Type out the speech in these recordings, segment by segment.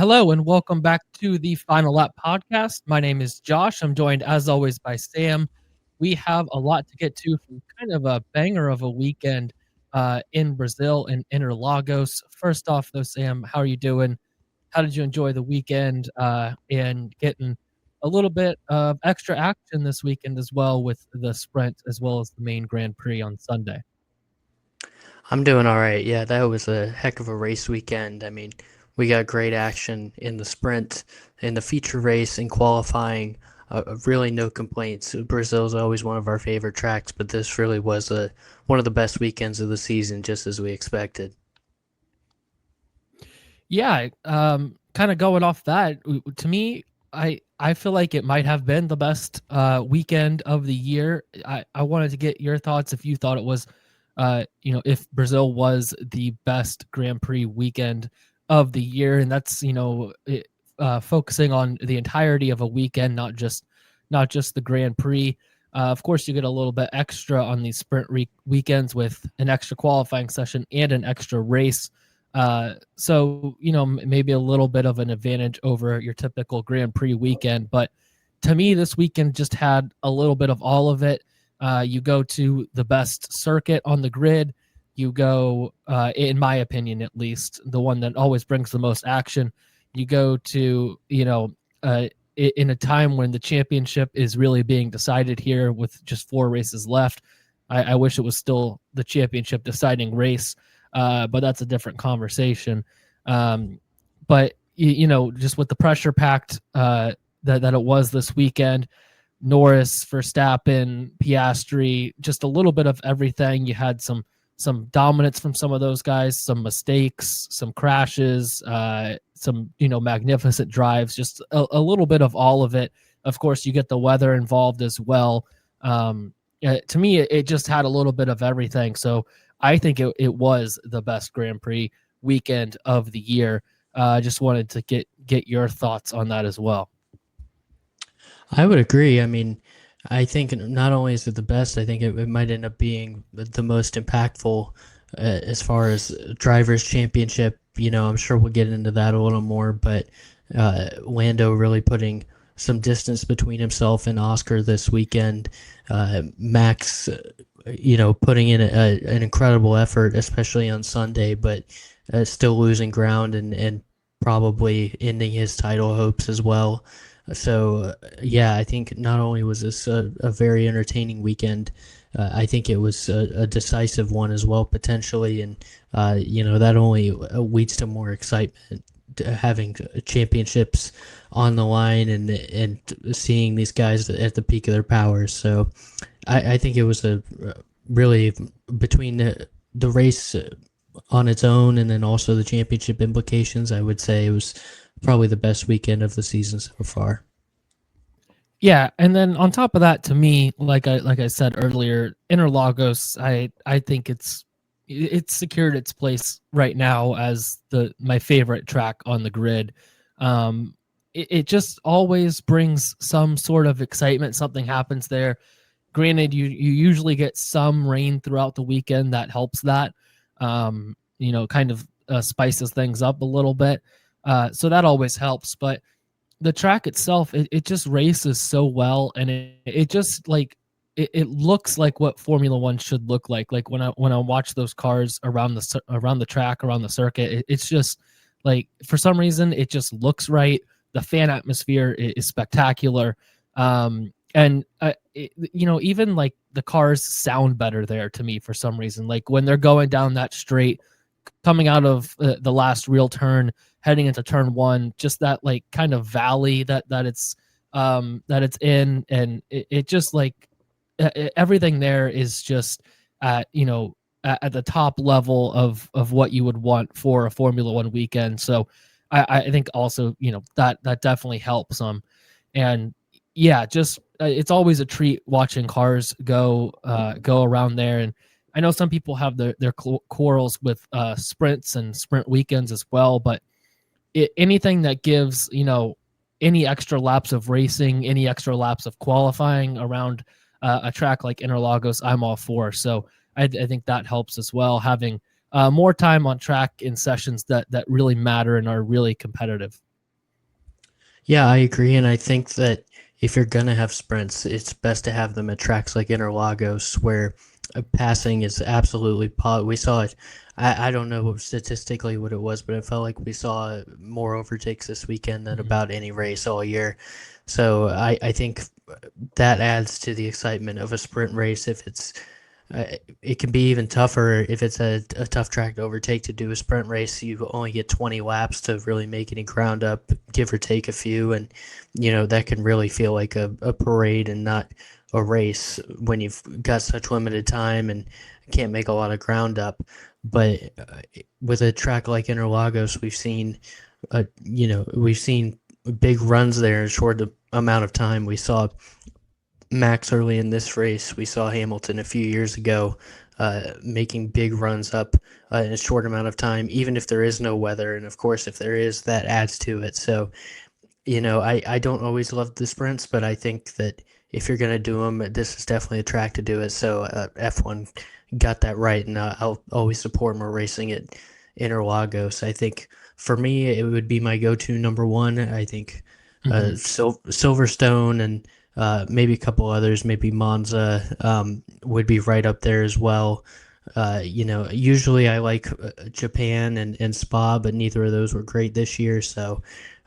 Hello and welcome back to the Final Lap podcast. My name is Josh. I'm joined as always by Sam. We have a lot to get to from kind of a banger of a weekend in Brazil in Interlagos. First off, though, Sam, how are you doing? How did you enjoy the weekend and getting a little bit of extra action this weekend as well with the sprint as well as the main Grand Prix on Sunday? I'm doing all right. Yeah, that was a heck of a race weekend. I mean, we got great action in the sprint, in the feature race, in qualifying. Really, no complaints. Brazil is always one of our favorite tracks, but this really was one of the best weekends of the season, just as we expected. Yeah, kind of going off that, to me, I feel like it might have been the best weekend of the year. I wanted to get your thoughts if you thought it was, if Brazil was the best Grand Prix weekend of the year, and that's focusing on the entirety of a weekend, not just the Grand Prix. Of course, you get a little bit extra on these sprint weekends with an extra qualifying session and an extra race. So maybe a little bit of an advantage over your typical Grand Prix weekend. But to me, this weekend just had a little bit of all of it. You go to the best circuit on the grid. You go, in my opinion, at least, the one that always brings the most action. You go to, in a time when the championship is really being decided here with just 4 races left. I wish it was still the championship deciding race, but that's a different conversation. But just with the pressure packed that it was this weekend, Norris, Verstappen, Piastri, just a little bit of everything. You had some dominance from some of those guys, some mistakes, some crashes, some magnificent drives, just a little bit of all of it. Of course, you get the weather involved as well. To me, it just had a little bit of everything. So I think it was the best Grand Prix weekend of the year. I just wanted to get your thoughts on that as well. I would agree. I mean, I think not only is it the best, I think it might end up being the most impactful as far as drivers' championship. I'm sure we'll get into that a little more, but Lando really putting some distance between himself and Oscar this weekend. Max, putting in an incredible effort, especially on Sunday, but still losing ground and probably ending his title hopes as well. So, yeah, I think not only was this a very entertaining weekend, I think it was a decisive one as well, potentially. And, that only leads to more excitement, having championships on the line and seeing these guys at the peak of their powers. So I think it was a really between the race on its own and then also the championship implications, I would say it was probably the best weekend of the season so far. Yeah, and then on top of that, to me, like I said earlier, Interlagos, I think it's secured its place right now as my favorite track on the grid. It just always brings some sort of excitement. Something happens there. Granted, you usually get some rain throughout the weekend that helps that. Kind of spices things up a little bit. So that always helps. But the track itself, it just races so well, and it just like it looks like what Formula One should look like. Like when I watch those cars around the track, around the circuit, it's just like for some reason it just looks right. The fan atmosphere is spectacular, and even like the cars sound better there to me for some reason. Like when they're going down that straight, coming out of the last real turn, heading into turn one, just that like kind of valley that it's in, and it just like everything there is just at the top level of what you would want for a Formula One weekend. So I think also that definitely helps them, and yeah, just it's always a treat watching cars go around there. And I know some people have their quarrels with sprints and sprint weekends as well, but anything that gives any extra laps of racing, any extra laps of qualifying around a track like Interlagos, I'm all for. So I think that helps as well, having more time on track in sessions that really matter and are really competitive. Yeah, I agree, and I think that if you're gonna have sprints, it's best to have them at tracks like Interlagos, where passing is absolutely we saw it. I don't know statistically what it was, but it felt like we saw more overtakes this weekend than Mhm. about any race all year. So I think that adds to the excitement of a sprint race if it's uh, it can be even tougher if it's a tough track to overtake to do a sprint race. You only get 20 laps to really make any ground up, give or take a few. And, that can really feel like a parade and not a race when you've got such limited time and can't make a lot of ground up. But with a track like Interlagos, we've seen big runs there in a short amount of time. We saw Max early in this race. We saw Hamilton a few years ago making big runs up in a short amount of time, even if there is no weather. And of course, if there is, that adds to it. So, I don't always love the sprints, but I think that if you're going to do them, this is definitely a track to do it. So, F1 got that right, and I'll always support more racing at Interlagos. I think for me, it would be my go to number one. I think Mhm. Silverstone and maybe a couple others, maybe Monza would be right up there as well. Usually I like Japan and Spa, but neither of those were great this year. So,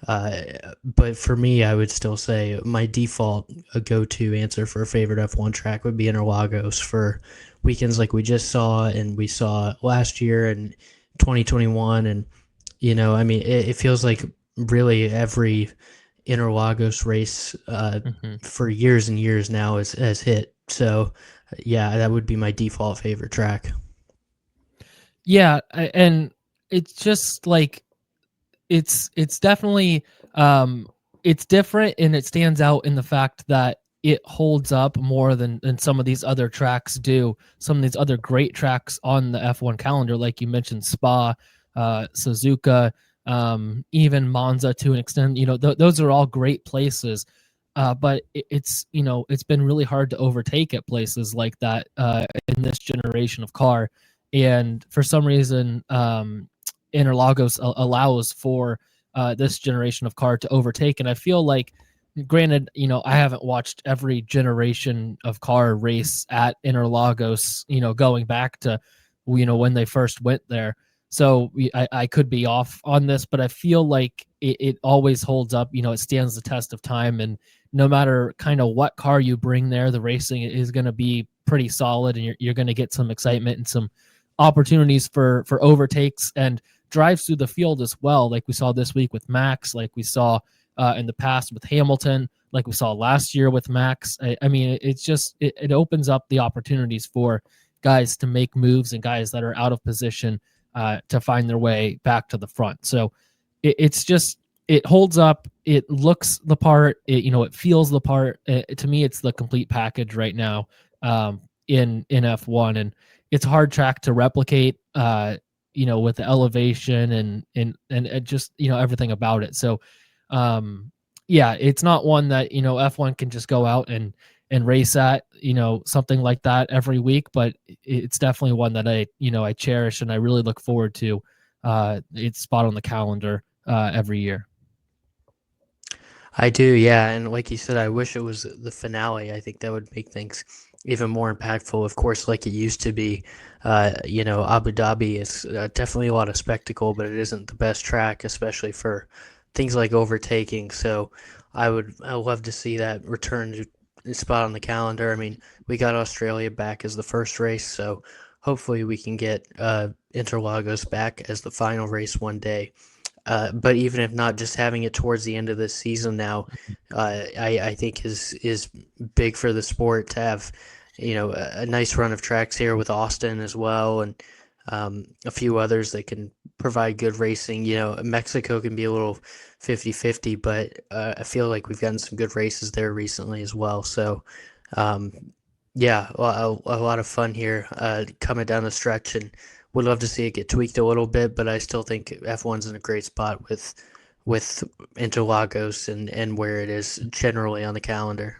uh, but for me, I would still say my default go-to answer for a favorite F1 track would be Interlagos for weekends like we just saw and we saw last year and 2021. And, I mean, it feels like really every Interlagos race Mhm. for years and years now has hit. So, yeah, that would be my default favorite track. Yeah, and it's just like it's definitely um it's different, and it stands out in the fact that it holds up more than some of these other tracks do. Some of these other great tracks on the F1 calendar, like you mentioned, Spa, Suzuka, even Monza to an extent. Those are all great places. But it's been really hard to overtake at places like that in this generation of car. And for some reason, Interlagos allows for this generation of car to overtake. And I feel like, granted, I haven't watched every generation of car race at Interlagos, going back to, when they first went there. So I could be off on this, but I feel like it always holds up. It stands the test of time. And no matter kind of what car you bring there, the racing is going to be pretty solid, and you're going to get some excitement and some opportunities for overtakes and drives through the field as well, like we saw this week with Max, like we saw in the past with Hamilton, like we saw last year with Max. I mean, it's just it opens up the opportunities for guys to make moves and guys that are out of position to find their way back to the front. So it's just it holds up. It looks the part. It feels the part. To me, it's the complete package right now in F1, and it's a hard track to replicate. With the elevation and just everything about it. So, um, yeah, it's not one that F1 can just go out and race at something like that every week, but it's definitely one that I cherish and I really look forward to. It's spot on the calendar every year. I do, yeah. And like you said, I wish it was the finale. I think that would make things even more impactful, of course, like it used to be. Abu Dhabi is definitely a lot of spectacle, but it isn't the best track, especially for things like overtaking. So I love to see that return to spot on the calendar. I mean, we got Australia back as the first race, so hopefully we can get Interlagos back as the final race one day. But even if not, just having it towards the end of the season now, I think is big for the sport to have, a nice run of tracks here with Austin as well, and a few others that can provide good racing. Mexico can be a little 50-50, but I feel like we've gotten some good races there recently as well. So, um, yeah, a lot of fun here coming down the stretch, and would love to see it get tweaked a little bit, but I still think F1's in a great spot with Interlagos and where it is generally on the calendar.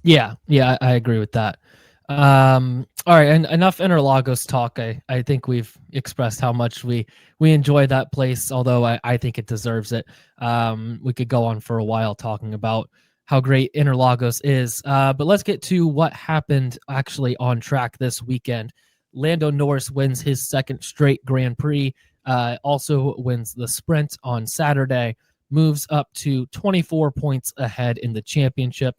Yeah, I agree with that. All right, and enough Interlagos talk. I think we've expressed how much we enjoy that place, although I think it deserves it. We could go on for a while talking about how great Interlagos is. But let's get to what happened actually on track this weekend. Lando Norris wins his second straight Grand Prix, also wins the sprint on Saturday, moves up to 24 points ahead in the championship.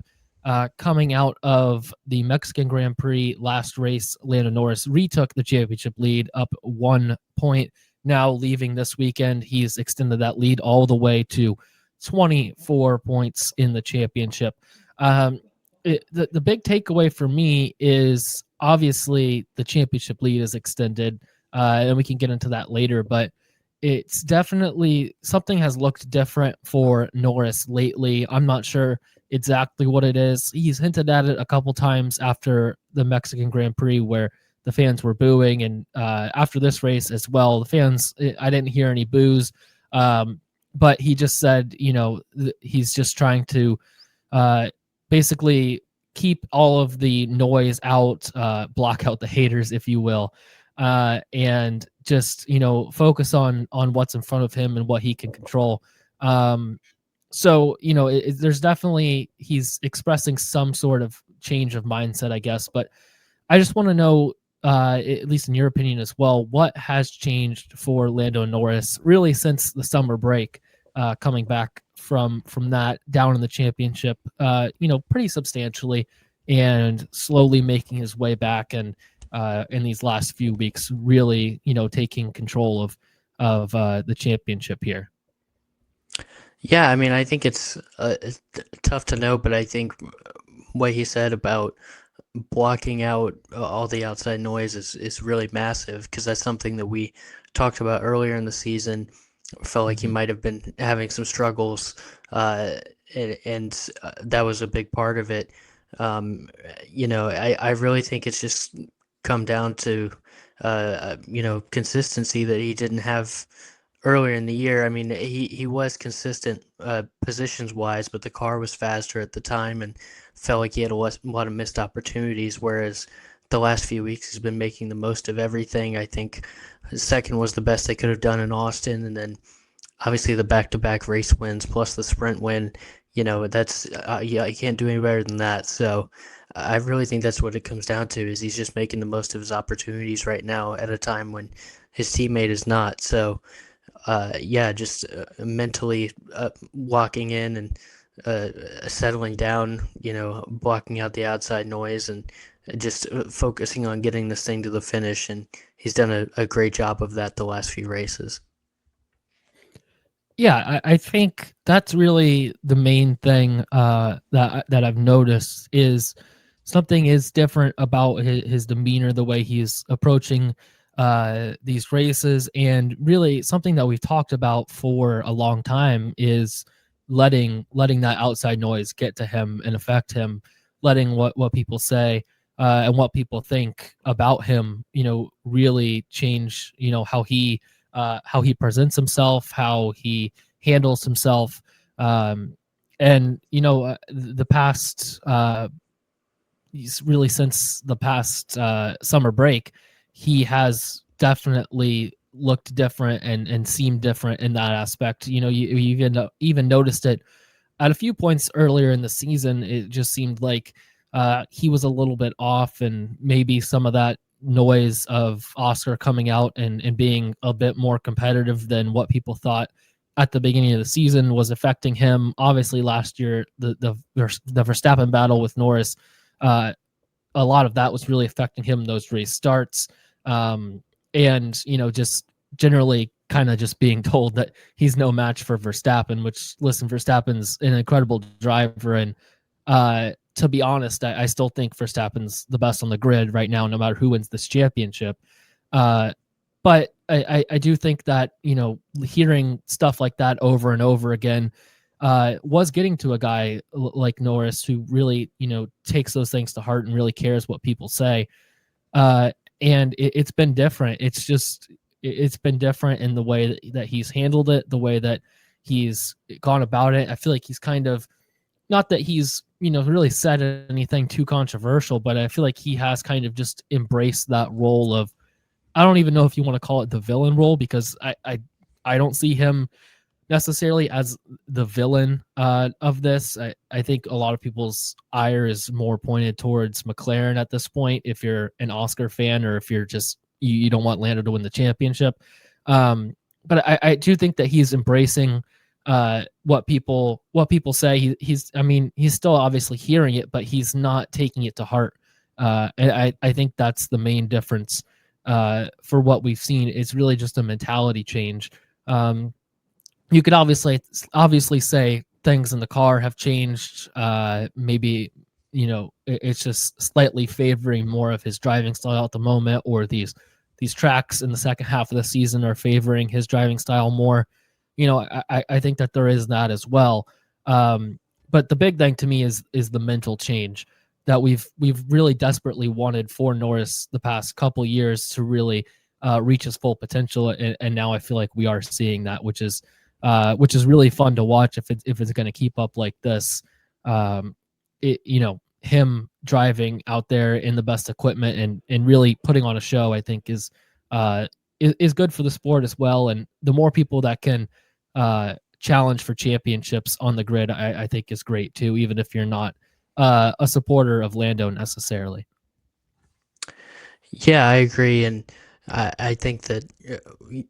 Coming out of the Mexican Grand Prix last race, Lando Norris retook the championship lead up 1 point. Now leaving this weekend, he's extended that lead all the way to 24 points in the championship. The big takeaway for me is obviously the championship lead is extended, and we can get into that later, but it's definitely something has looked different for Norris lately. I'm not sure exactly what it is. He's hinted at it a couple times after the Mexican Grand Prix where the fans were booing, and after this race as well, the fans, I didn't hear any boos, but he just said, he's just trying to uh, basically keep all of the noise out, block out the haters, if you will, and just focus on what's in front of him and what he can control. So there's definitely he's expressing some sort of change of mindset, I guess. But I just want to know, at least in your opinion as well, what has changed for Lando Norris really since the summer break, coming back from that down in the championship, pretty substantially, and slowly making his way back, and in these last few weeks, really taking control of the championship here. Yeah, I mean, I think it's tough to know, but I think what he said about blocking out all the outside noise is really massive because that's something that we talked about earlier in the season. Felt like he Mhm. might have been having some struggles, and that was a big part of it. I really think it's just come down to, consistency that he didn't have earlier in the year. I mean, he was consistent positions wise, but the car was faster at the time and felt like he had a lot of missed opportunities. Whereas the last few weeks, he's been making the most of everything. I think his second was the best they could have done in Austin, and then obviously the back-to-back race wins plus the sprint win. That's yeah, I can't do any better than that. So I really think that's what it comes down to is he's just making the most of his opportunities right now at a time when his teammate is not. So yeah, just mentally walking in and settling down, blocking out the outside noise and just focusing on getting this thing to the finish. And he's done a great job of that the last few races. Yeah, I think that's really the main thing, that I've noticed is something is different about his demeanor, the way he's approaching these races, and really something that we've talked about for a long time is letting that outside noise get to him and affect him, letting what people say, and what people think about him, really change, how he presents himself, how he handles himself. And the past, he's really since the past summer break, he has definitely looked different and seemed different in that aspect. You even noticed it at a few points earlier in the season. It just seemed like he was a little bit off, and maybe some of that noise of Oscar coming out and being a bit more competitive than what people thought at the beginning of the season was affecting him. Obviously, last year the Verstappen battle with Norris, uh, a lot of that was really affecting him, those race starts, and just generally kind of just being told that he's no match for Verstappen. Which, listen, Verstappen's an incredible driver, and to be honest, I still think Verstappen's the best on the grid right now, no matter who wins this championship. Uh, but I do think that hearing stuff like that over and over again was getting to a guy like Norris, who really takes those things to heart and really cares what people say. Uh, and it's been different. It's been different in the way that he's handled it, the way that he's gone about it. I feel like he's kind of, not that he's really said anything too controversial, but I feel like he has kind of just embraced that role of, I don't even know if you want to call it the villain role, because I don't see him necessarily as the villain of this. I think a lot of people's ire is more pointed towards McLaren at this point, if you're an Oscar fan or if you're just you don't want Lando to win the championship. But I do think that he's embracing what people say. He's still obviously hearing it, but he's not taking it to heart. And I think that's the main difference for what we've seen. It's really just a mentality change. You could obviously say things in the car have changed. Maybe it's just slightly favoring more of his driving style at the moment, or these tracks in the second half of the season are favoring his driving style more. I think that there is that as well. But the big thing to me is the mental change that we've really desperately wanted for Norris the past couple years to really reach his full potential, and now I feel like we are seeing that, which is really fun to watch if it's going to keep up like this. Him driving out there in the best equipment and really putting on a show, I think is good for the sport as well. And the more people that can challenge for championships on the grid, I think is great too, even if you're not a supporter of Lando necessarily. Yeah, I agree, and I think that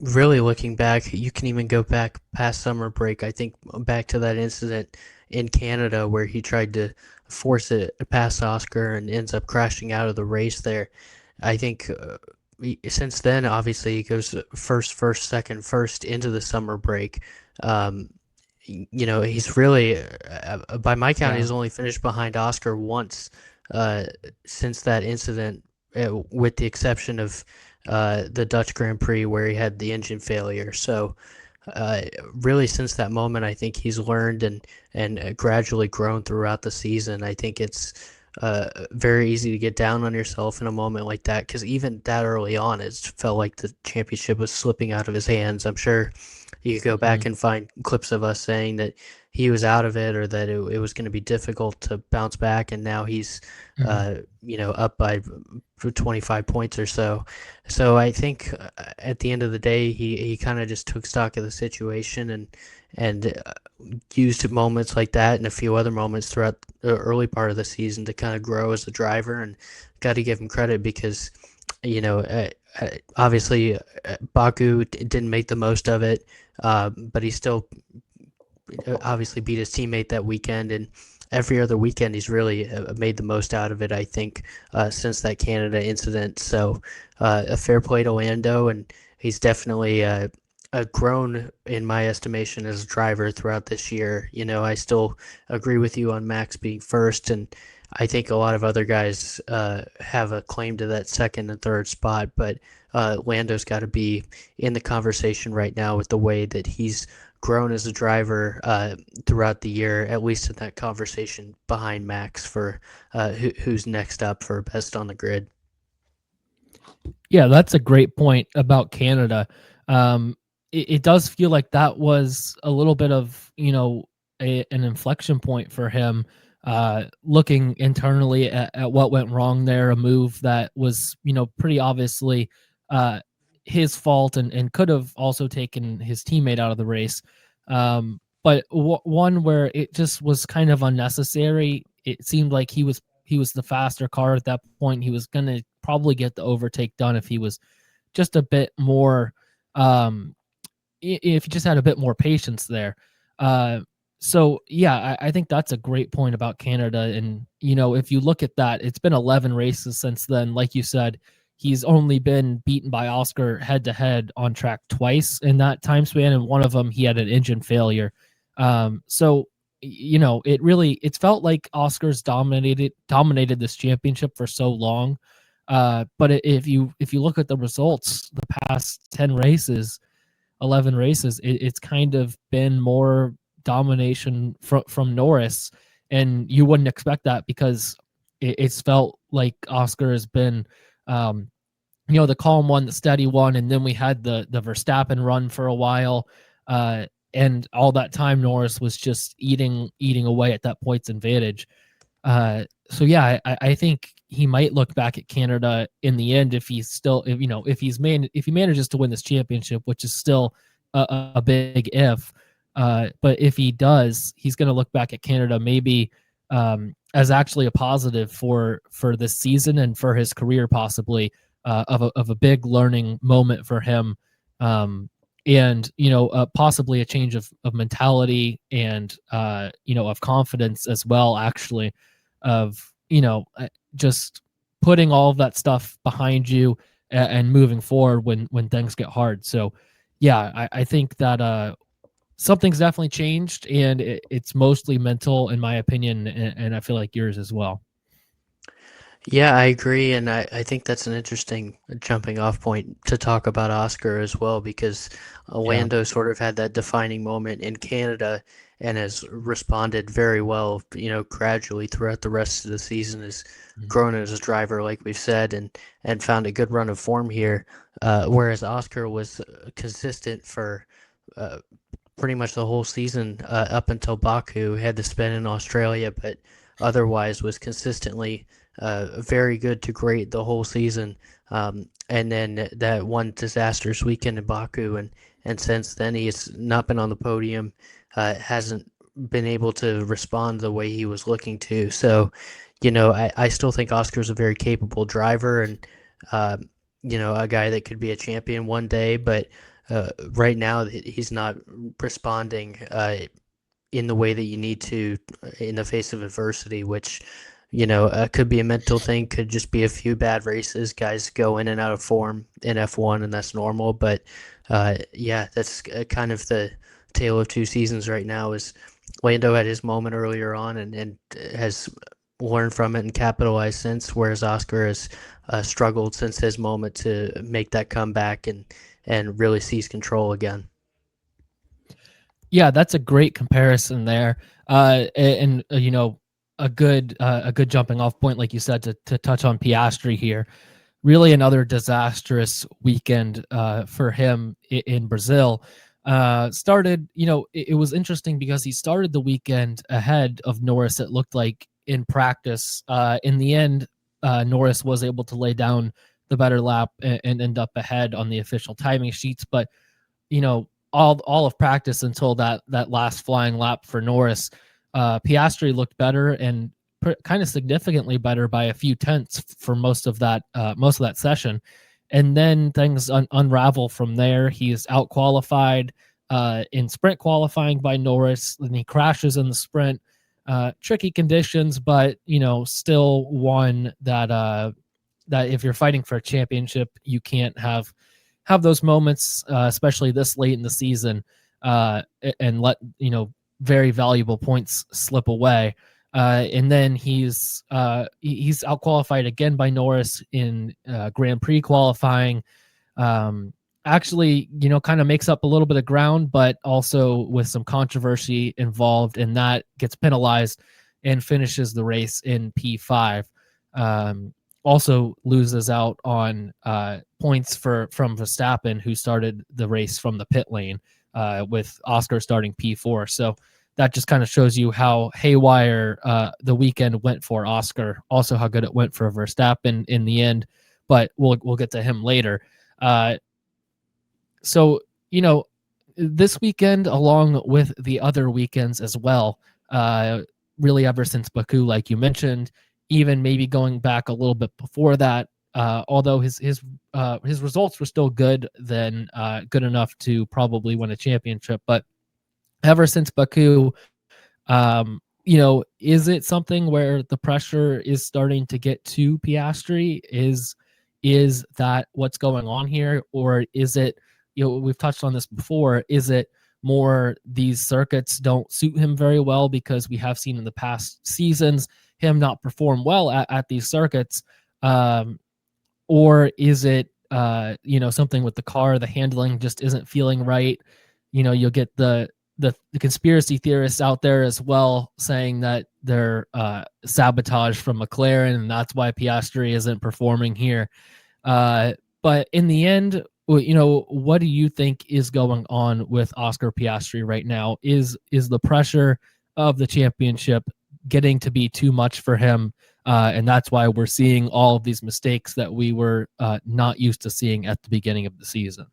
really looking back, you can even go back past summer break. I think back to that incident in Canada where he tried to force it past Oscar and ends up crashing out of the race there. I think since then, obviously, he goes first, second, first into the summer break. Um, he's really, by my count, Yeah. he's only finished behind Oscar once uh, since that incident, with the exception of the Dutch Grand Prix where he had the engine failure. So, uh, really, since that moment, I think he's learned and gradually grown throughout the season. I think it's very easy to get down on yourself in a moment like that because even that early on, it felt like the championship was slipping out of his hands. I'm sure you could go back Mhm. and find clips of us saying that he was out of it or that it was going to be difficult to bounce back, and now he's Mhm. up by 25 points or so. So I think at the end of the day, he kind of just took stock of the situation and used moments like that and a few other moments throughout the early part of the season to kind of grow as a driver. And got to give him credit because obviously Baku didn't make the most of it, but he still obviously beat his teammate that weekend, and every other weekend he's really made the most out of it. I think since that Canada incident, so a fair play to Lando, and he's definitely grown in my estimation as a driver throughout this year. I still agree with you on Max being first, and I think a lot of other guys have a claim to that second and third spot, but Lando's got to be in the conversation right now with the way that he's grown as a driver throughout the year, at least in that conversation behind Max for who's next up for best on the grid. Yeah, that's a great point about Canada. It does feel like that was a little bit of an inflection point for him. Looking internally at what went wrong there, a move that was pretty obviously uh, his fault and could have also taken his teammate out of the race. But one where it just was kind of unnecessary. It seemed like he was the faster car at that point. He was going to probably get the overtake done if he was just a bit more, if he just had a bit more patience there. Uh, so yeah, I think that's a great point about Canada. And if you look at that, it's been 11 races since then. Like you said, he's only been beaten by Oscar head to head on track twice in that time span, and one of them he had an engine failure. So it felt like Oscar's dominated this championship for so long. But if you look at the results, the past 10 races, 11 races, it's kind of been more domination from Norris, and you wouldn't expect that because it's felt like Oscar has been, the calm one, the steady one, and then we had the Verstappen run for a while, and all that time Norris was just eating away at that points advantage. So yeah, I think he might look back at Canada in the end if he's still, if he manages to win this championship, which is still a big if. But if he does, he's going to look back at Canada maybe as actually a positive for this season and for his career, possibly of a big learning moment for him. And possibly a change of mentality and of confidence as well, actually, of just putting all of that stuff behind you and moving forward when things get hard. So yeah, I think that something's definitely changed, and it's mostly mental in my opinion, and I feel like yours as well. Yeah, I agree, and I think that's an interesting jumping off point to talk about Oscar as well, because Yeah. Lando sort of had that defining moment in Canada and has responded very well, gradually throughout the rest of the season, has Mhm. grown as a driver, like we've said, and found a good run of form here, whereas Oscar was consistent for uh, pretty much the whole season up until Baku. Had to spend in Australia, but otherwise was consistently very good to great the whole season. And then that one disastrous weekend in Baku, and since then he has not been on the podium, hasn't been able to respond the way he was looking to. So, I still think Oscar's a very capable driver and, a guy that could be a champion one day, but right now he's not responding in the way that you need to in the face of adversity, which could be a mental thing, could just be a few bad races. Guys go in and out of form in F1, and that's normal. But yeah, that's kind of the tale of two seasons right now. Is Lando had his moment earlier on and has learned from it and capitalized since, whereas Oscar has struggled since his moment to make that comeback and really seize control again. Yeah, that's a great comparison there. And a good jumping off point, like you said, to touch on Piastri here. Really, another disastrous weekend for him in Brazil. Started, it was interesting because he started the weekend ahead of Norris. It looked like in practice. In the end, Norris was able to lay down the better lap and end up ahead on the official timing sheets, but all of practice until that last flying lap for Norris, Piastri looked better and kind of significantly better by a few tenths for most of that session, and then things unravel from there. He's out qualified in sprint qualifying by Norris, and he crashes in the sprint. Tricky conditions, but still one that if you're fighting for a championship, you can't have those moments, especially this late in the season, and let very valuable points slip away. And then he's out qualified again by Norris in Grand Prix qualifying. Um, Actually, kind of makes up a little bit of ground, but also with some controversy involved, and that gets penalized and finishes the race in P5. Also loses out on points from Verstappen, who started the race from the pit lane, with Oscar starting P4. So that just kind of shows you how haywire the weekend went for Oscar. Also, how good it went for Verstappen in the end. But we'll get to him later. So this weekend, along with the other weekends as well, really ever since Baku, like you mentioned, even maybe going back a little bit before that, although his results were still good, then good enough to probably win a championship. But ever since Baku, is it something where the pressure is starting to get to Piastri? Is that what's going on here, or is it? We've touched on this before. Is it more these circuits don't suit him very well because we have seen in the past seasons him not perform well at these circuits, or is it something with the car, the handling just isn't feeling right? You'll get the conspiracy theorists out there as well saying that they're sabotage from McLaren, and that's why Piastri isn't performing here. But in the end, what do you think is going on with Oscar Piastri right now? Is the pressure of the championship getting to be too much for him. And that's why we're seeing all of these mistakes that we were not used to seeing at the beginning of the season.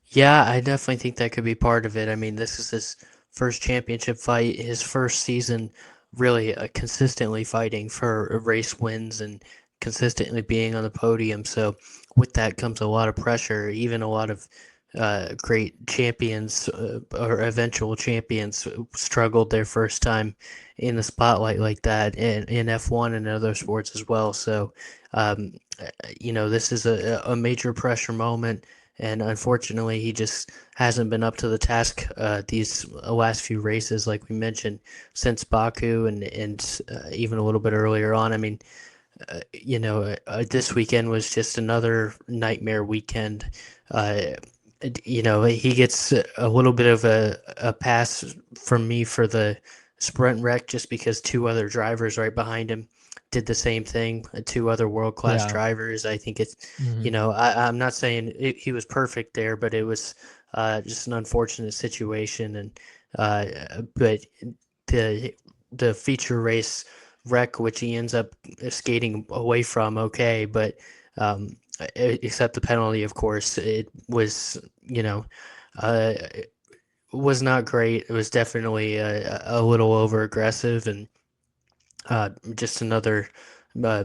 Yeah, I definitely think that could be part of it. I mean, this is his first championship fight, his first season really consistently fighting for race wins and consistently being on the podium. So, with that comes a lot of pressure. Even a lot of great champions or eventual champions struggled their first time in the spotlight like that in F1 and other sports as well. So, this is a major pressure moment. And unfortunately, he just hasn't been up to the task these last few races, like we mentioned, since Baku and even a little bit earlier on. I mean, this weekend was just another nightmare weekend. Uh, he gets a little bit of a pass from me for the sprint wreck just because two other drivers right behind him did the same thing. Two other world class Yeah. drivers. I think it's, Mm-hmm. I'm not saying he was perfect there, but it was just an unfortunate situation. And but the the feature race wreck, which he ends up skating away from, okay, but except the penalty, of course, it was uh, was not great. It was definitely a little over aggressive and just another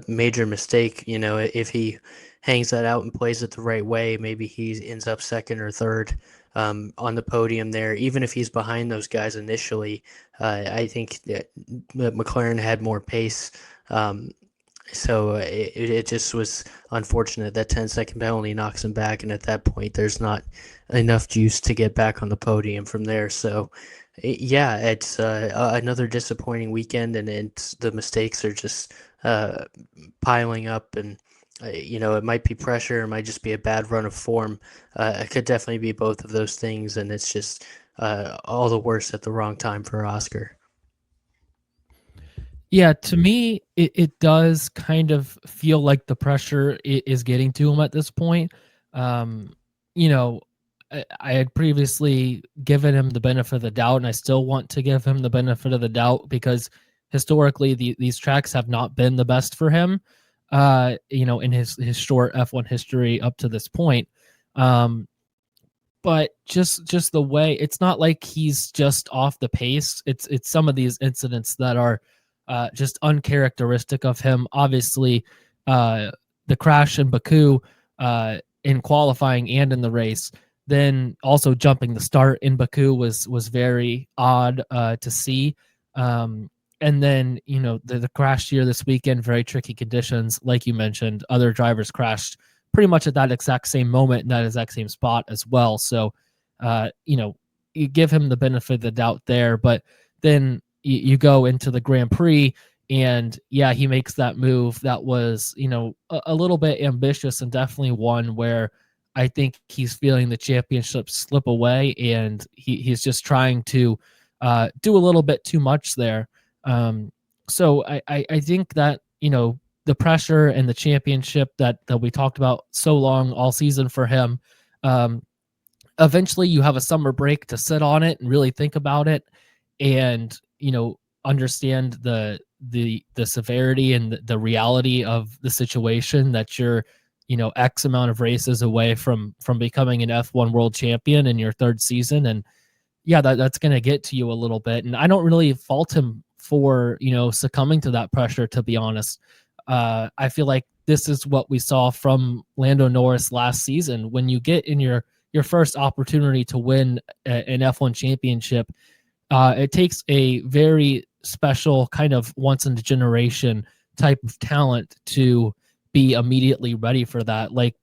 major mistake. If he hangs that out and plays it the right way, maybe he ends up second or third on the podium there. Even if he's behind those guys initially, I think that McLaren had more pace. So it just was unfortunate that 10-second penalty knocks him back, and at that point, there's not enough juice to get back on the podium from there. So, yeah, it's another disappointing weekend, and the mistakes are just piling up, and it might be pressure, it might just be a bad run of form. It could definitely be both of those things, and it's just all the worse at the wrong time for Oscar. Yeah, to me, it does kind of feel like the pressure is getting to him at this point. Um, you know, I had previously given him the benefit of the doubt, and I still want to give him the benefit of the doubt because historically these tracks have not been the best for him. In his short F1 history up to this point. Um, but just the way, it's not like he's just off the pace. It's some of these incidents that are just uncharacteristic of him. Obviously, the crash in Baku in qualifying and in the race, then also jumping the start in Baku was very odd to see. And then the crash here this weekend, very tricky conditions, like you mentioned. Other drivers crashed pretty much at that exact same moment in that exact same spot as well. So, you give him the benefit of the doubt there, but then you go into the Grand Prix, and yeah, he makes that move that was, a little bit ambitious, and definitely one where I think he's feeling the championship slip away, and he's just trying to do a little bit too much there. So I think that, the pressure and the championship that we talked about so long all season for him, um, eventually you have a summer break to sit on it and really think about it, and understand the severity and the reality of the situation, that you're X amount of races away from becoming an F1 world champion in your third season. And yeah, that's going to get to you a little bit. And I don't really fault him for, succumbing to that pressure, to be honest. I feel like this is what we saw from Lando Norris last season. When you get in your first opportunity to win an F1 championship, it takes a very special kind of once in a generation type of talent to be immediately ready for that. Like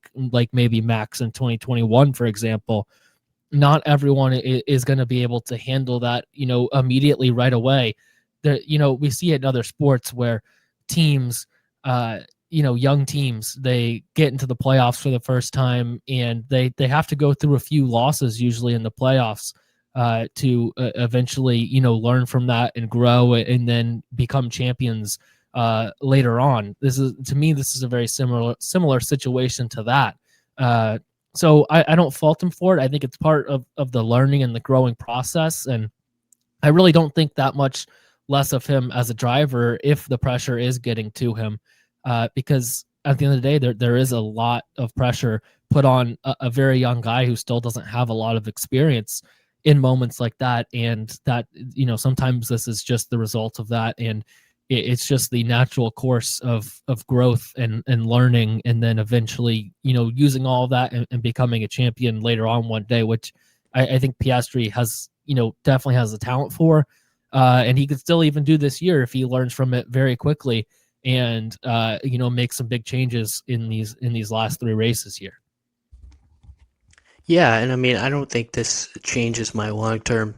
maybe Max in 2021, for example. Not everyone is going to be able to handle that, immediately right away. We see it in other sports where teams, young teams, they get into the playoffs for the first time, and they have to go through a few losses usually in the playoffs to eventually, learn from that and grow and then become champions later on. To me, this is a very similar situation to that. So I don't fault him for it. I think it's part of the learning and the growing process. And I really don't think that much less of him as a driver if the pressure is getting to him, because at the end of the day, there is a lot of pressure put on a very young guy who still doesn't have a lot of experience in moments like that. And that, sometimes this is just the result of that. And it's just the natural course of growth and learning, and then eventually, using all of that and becoming a champion later on one day, which I think Piastri has, definitely has the talent for. And he could still even do this year if he learns from it very quickly and make some big changes in these last 3 races here. Yeah, and I mean, I don't think this changes my long-term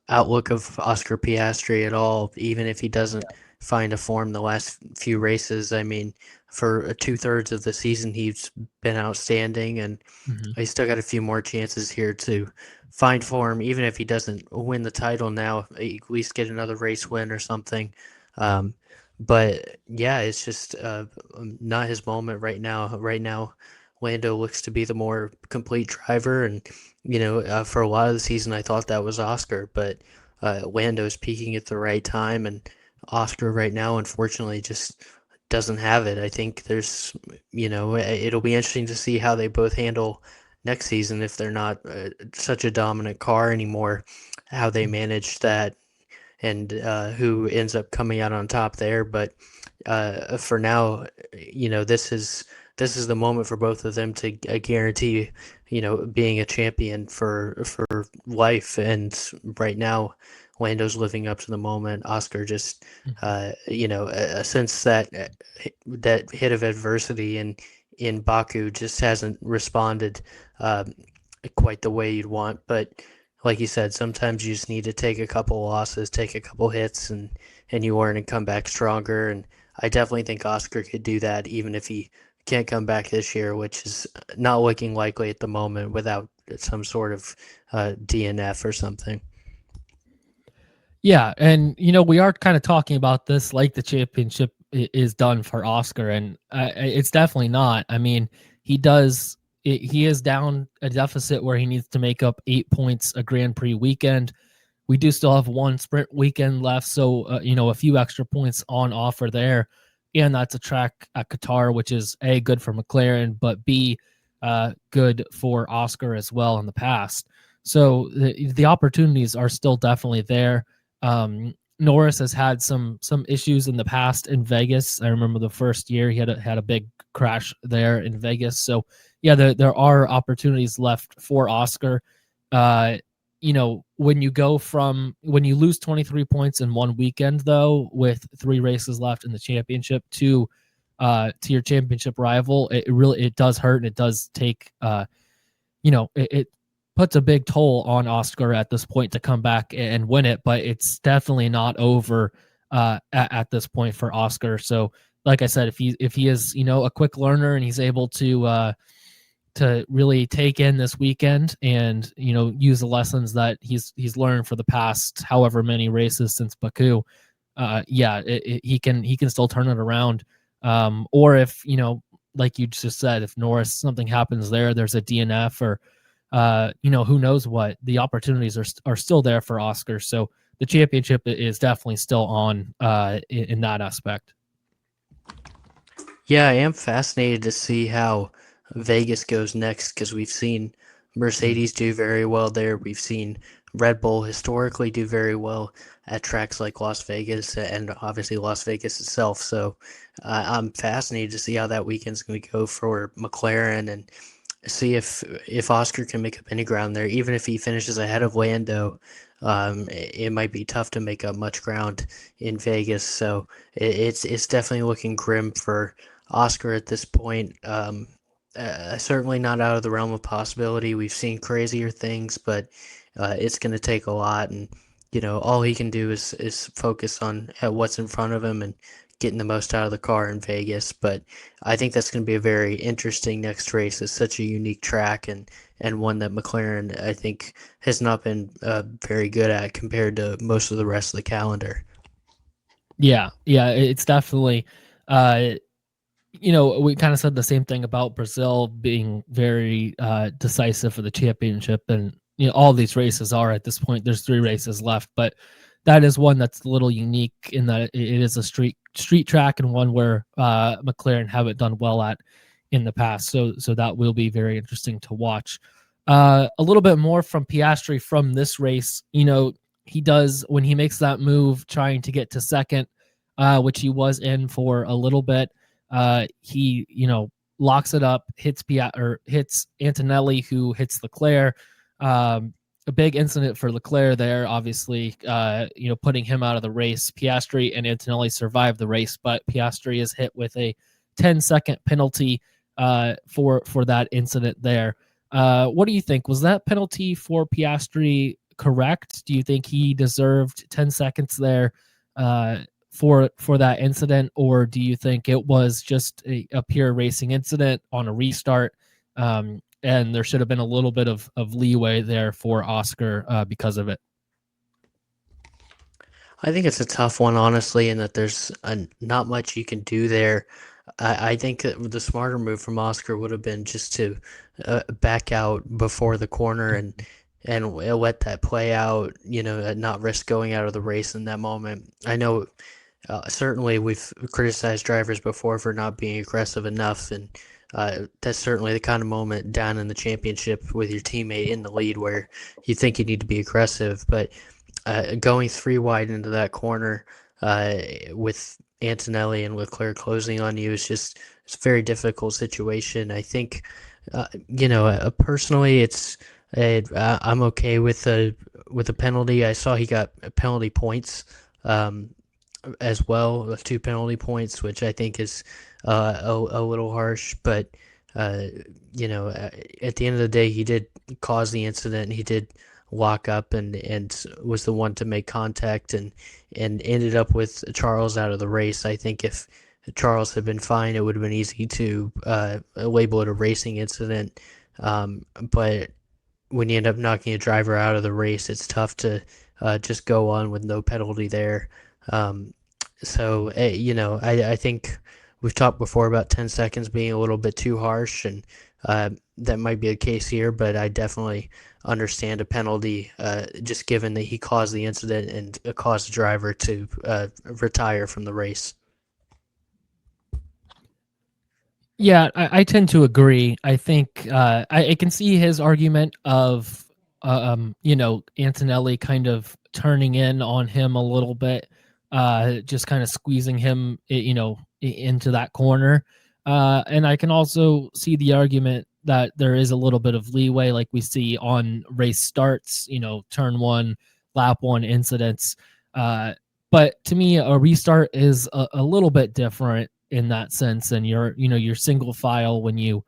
outlook of Oscar Piastri at all, even if he doesn't find a form the last few races. I mean, for 2/3 of the season, he's been outstanding, and he's still got a few more chances here to find form, even if he doesn't win the title now, at least get another race win or something. But yeah, it's just not his moment right now. Right now, Lando looks to be the more complete driver, and for a lot of the season, I thought that was Oscar, but Lando's peaking at the right time, and Oscar right now, unfortunately, just doesn't have it. I think there's, it'll be interesting to see how they both handle next season if they're not such a dominant car anymore, how they manage that, and who ends up coming out on top there. But for now, this is the moment for both of them to guarantee, being a champion for life. And right now, Lando's living up to the moment. Oscar just, since that hit of adversity in Baku, just hasn't responded quite the way you'd want. But like you said, sometimes you just need to take a couple losses, take a couple hits, and you learn and come back stronger. And I definitely think Oscar could do that, even if he can't come back this year, which is not looking likely at the moment without some sort of DNF or something. Yeah, and we are kind of talking about this like the championship is done for Oscar, and it's definitely not. I mean, he is down a deficit where he needs to make up 8 points a Grand Prix weekend. We do still have one sprint weekend left, so a few extra points on offer there, and that's a track at Qatar, which is A, good for McLaren, but B, good for Oscar as well in the past. So the opportunities are still definitely there. Norris has had some issues in the past in Vegas. I remember the first year he had a big crash there in Vegas. So yeah, there are opportunities left for Oscar. When you lose 23 points in one weekend, though, with 3 races left in the championship to your championship rival, it does hurt, and it does take it puts a big toll on Oscar at this point to come back and win it, but it's definitely not over at this point for Oscar. So like I said, if he is, a quick learner and he's able to really take in this weekend and, use the lessons that he's learned for the past however many races since Baku, he can still turn it around. Or if, like you just said, if Norris, something happens there's a DNF or, who knows what, the opportunities are still there for Oscar. So the championship is definitely still on in that aspect. Yeah, I am fascinated to see how Vegas goes next, because we've seen Mercedes do very well there. We've seen Red Bull historically do very well at tracks like Las Vegas, and obviously Las Vegas itself. So I'm fascinated to see how that weekend's going to go for McLaren, and see if Oscar can make up any ground there. Even if he finishes ahead of Lando, it might be tough to make up much ground in Vegas. So it's definitely looking grim for Oscar at this point. Certainly not out of the realm of possibility. We've seen crazier things, but it's going to take a lot, and all he can do is focus on what's in front of him and getting the most out of the car in Vegas. But I think that's going to be a very interesting next race. It's such a unique track, and one that McLaren, I think, has not been very good at compared to most of the rest of the calendar. Yeah, it's definitely we kind of said the same thing about Brazil being very decisive for the championship, and all these races are at this point. There's 3 races left, but that is one that's a little unique in that it is a street track and one where McLaren haven't done well at in the past. So that will be very interesting to watch. A little bit more from Piastri from this race. He does when he makes that move trying to get to second, which he was in for a little bit. He locks it up, hits Antonelli, who hits Leclerc. A big incident for Leclerc there, obviously, putting him out of the race. Piastri and Antonelli survived the race, but Piastri is hit with a 10-second penalty for that incident there. What do you think? Was that penalty for Piastri correct? Do you think he deserved 10 seconds there for that incident, or do you think it was just a pure racing incident on a restart? And there should have been a little bit of leeway there for Oscar because of it. I think it's a tough one, honestly, in that there's not much you can do there. I think that the smarter move from Oscar would have been just to back out before the corner and let that play out, and not risk going out of the race in that moment. I know certainly we've criticized drivers before for not being aggressive enough, and that's certainly the kind of moment down in the championship with your teammate in the lead where you think you need to be aggressive. But going 3 wide into that corner with Antonelli and Leclerc closing on you it's a very difficult situation. I think, personally, I'm okay with the penalty. I saw he got penalty points as well, 2 penalty points, which I think is a little harsh. But at the end of the day, he did cause the incident. He did lock up and was the one to make contact and ended up with Charles out of the race. I think if Charles had been fine, it would have been easy to label it a racing incident. But when you end up knocking a driver out of the race, it's tough to just go on with no penalty there. I think we've talked before about 10 seconds being a little bit too harsh, and that might be the case here, but I definitely understand a penalty just given that he caused the incident and caused the driver to retire from the race. Yeah, I tend to agree. I think I can see his argument of, Antonelli kind of turning in on him a little bit, just kind of squeezing him, into that corner. And I can also see the argument that there is a little bit of leeway, like we see on race starts, turn one, lap one incidents. But to me, a restart is a little bit different in that sense, and your single file when you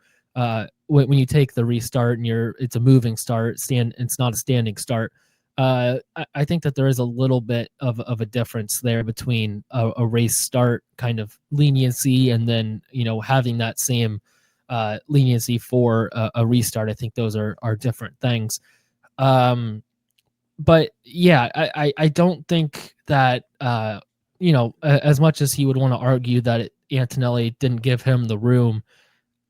take the restart and it's a moving start, it's not a standing start. I think that there is a little bit of a difference there between a race start kind of leniency and then having that same leniency for a restart. I think those are different things. But yeah, I don't think that as much as he would want to argue that Antonelli didn't give him the room,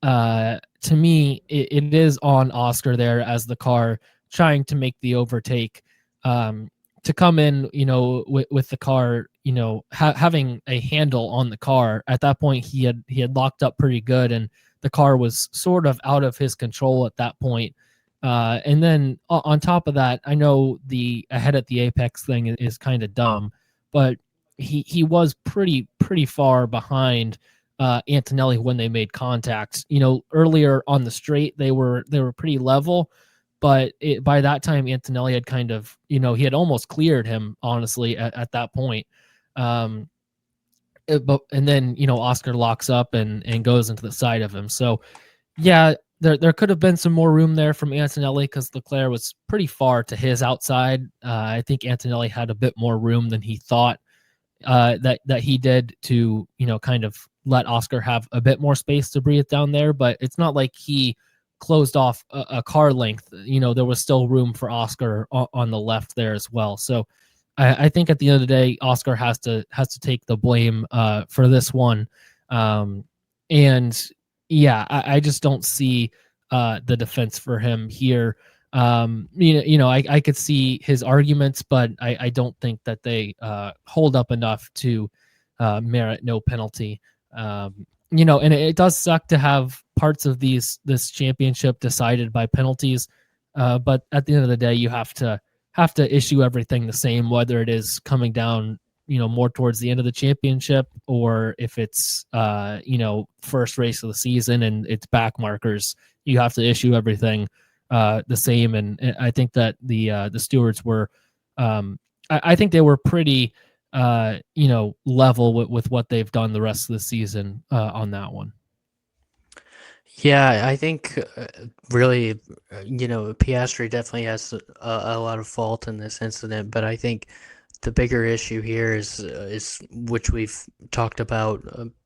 to me it is on Oscar there as the car trying to make the overtake, to come in with the car having a handle on the car. At that point he had locked up pretty good, and the car was sort of out of his control at that point. And then on top of that, I know the ahead at the apex thing is kind of dumb, but he was pretty far behind Antonelli when they made contact. Earlier on the straight, they were pretty level, but by that time Antonelli had kind of he had almost cleared him, honestly, at that point. And then Oscar locks up and goes into the side of him. So yeah, there could have been some more room there from Antonelli because Leclerc was pretty far to his outside. I think Antonelli had a bit more room than he thought that he did to kind of let Oscar have a bit more space to breathe down there. But it's not like he closed off a car length. There was still room for Oscar on the left there as well. So I think at the end of the day, Oscar has to take the blame for this one. And yeah, I just don't see the defense for him here. I could see his arguments, but I don't think that they hold up enough to merit no penalty. And it does suck to have parts of this championship decided by penalties, but at the end of the day, you have to issue everything the same, whether it is coming down more towards the end of the championship, or if it's first race of the season and it's back markers. You have to issue everything the same, and I think that the stewards were I think they were pretty level with what they've done the rest of the season on that one. Yeah, I think really, Piastri definitely has a lot of fault in this incident, but I think the bigger issue here is which we've talked about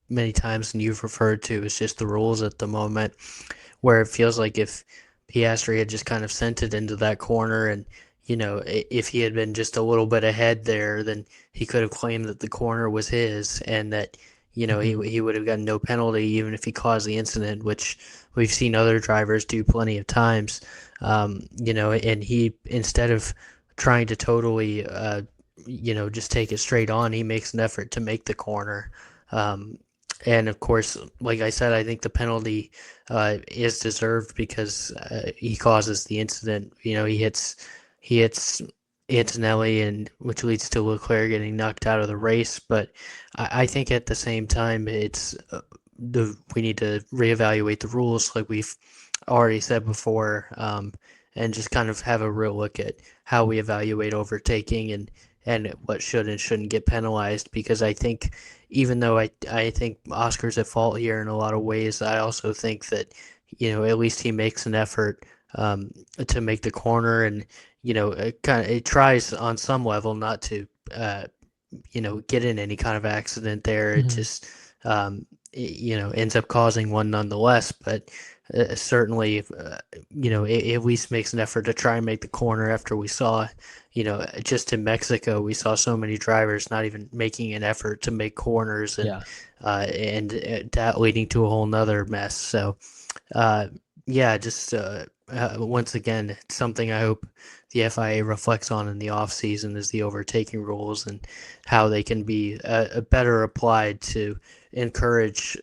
many times and you've referred to, is just the rules at the moment, where it feels like if Piastri had just kind of sent it into that corner and if he had been just a little bit ahead there, then he could have claimed that the corner was his and that he would have gotten no penalty even if he caused the incident, which we've seen other drivers do plenty of times. And he, instead of trying to totally just take it straight on, he makes an effort to make the corner. And of course, like I said, I think the penalty is deserved because he causes the incident. He hits Antonelli, and which leads to Leclerc getting knocked out of the race. But I think at the same time, it's we need to reevaluate the rules, like we've already said before, and just kind of have a real look at how we evaluate overtaking and what should and shouldn't get penalized. Because I think, even though I think Oscar's at fault here in a lot of ways, I also think that at least he makes an effort to make the corner, and it tries on some level not to get in any kind of accident there. It just ends up causing one nonetheless, but certainly it at least makes an effort to try and make the corner. After we saw just in Mexico, we saw so many drivers not even making an effort to make corners, and that leading to a whole nother mess. So once again, it's something I hope the FIA reflects on in the off season, is the overtaking rules and how they can be better applied to encourage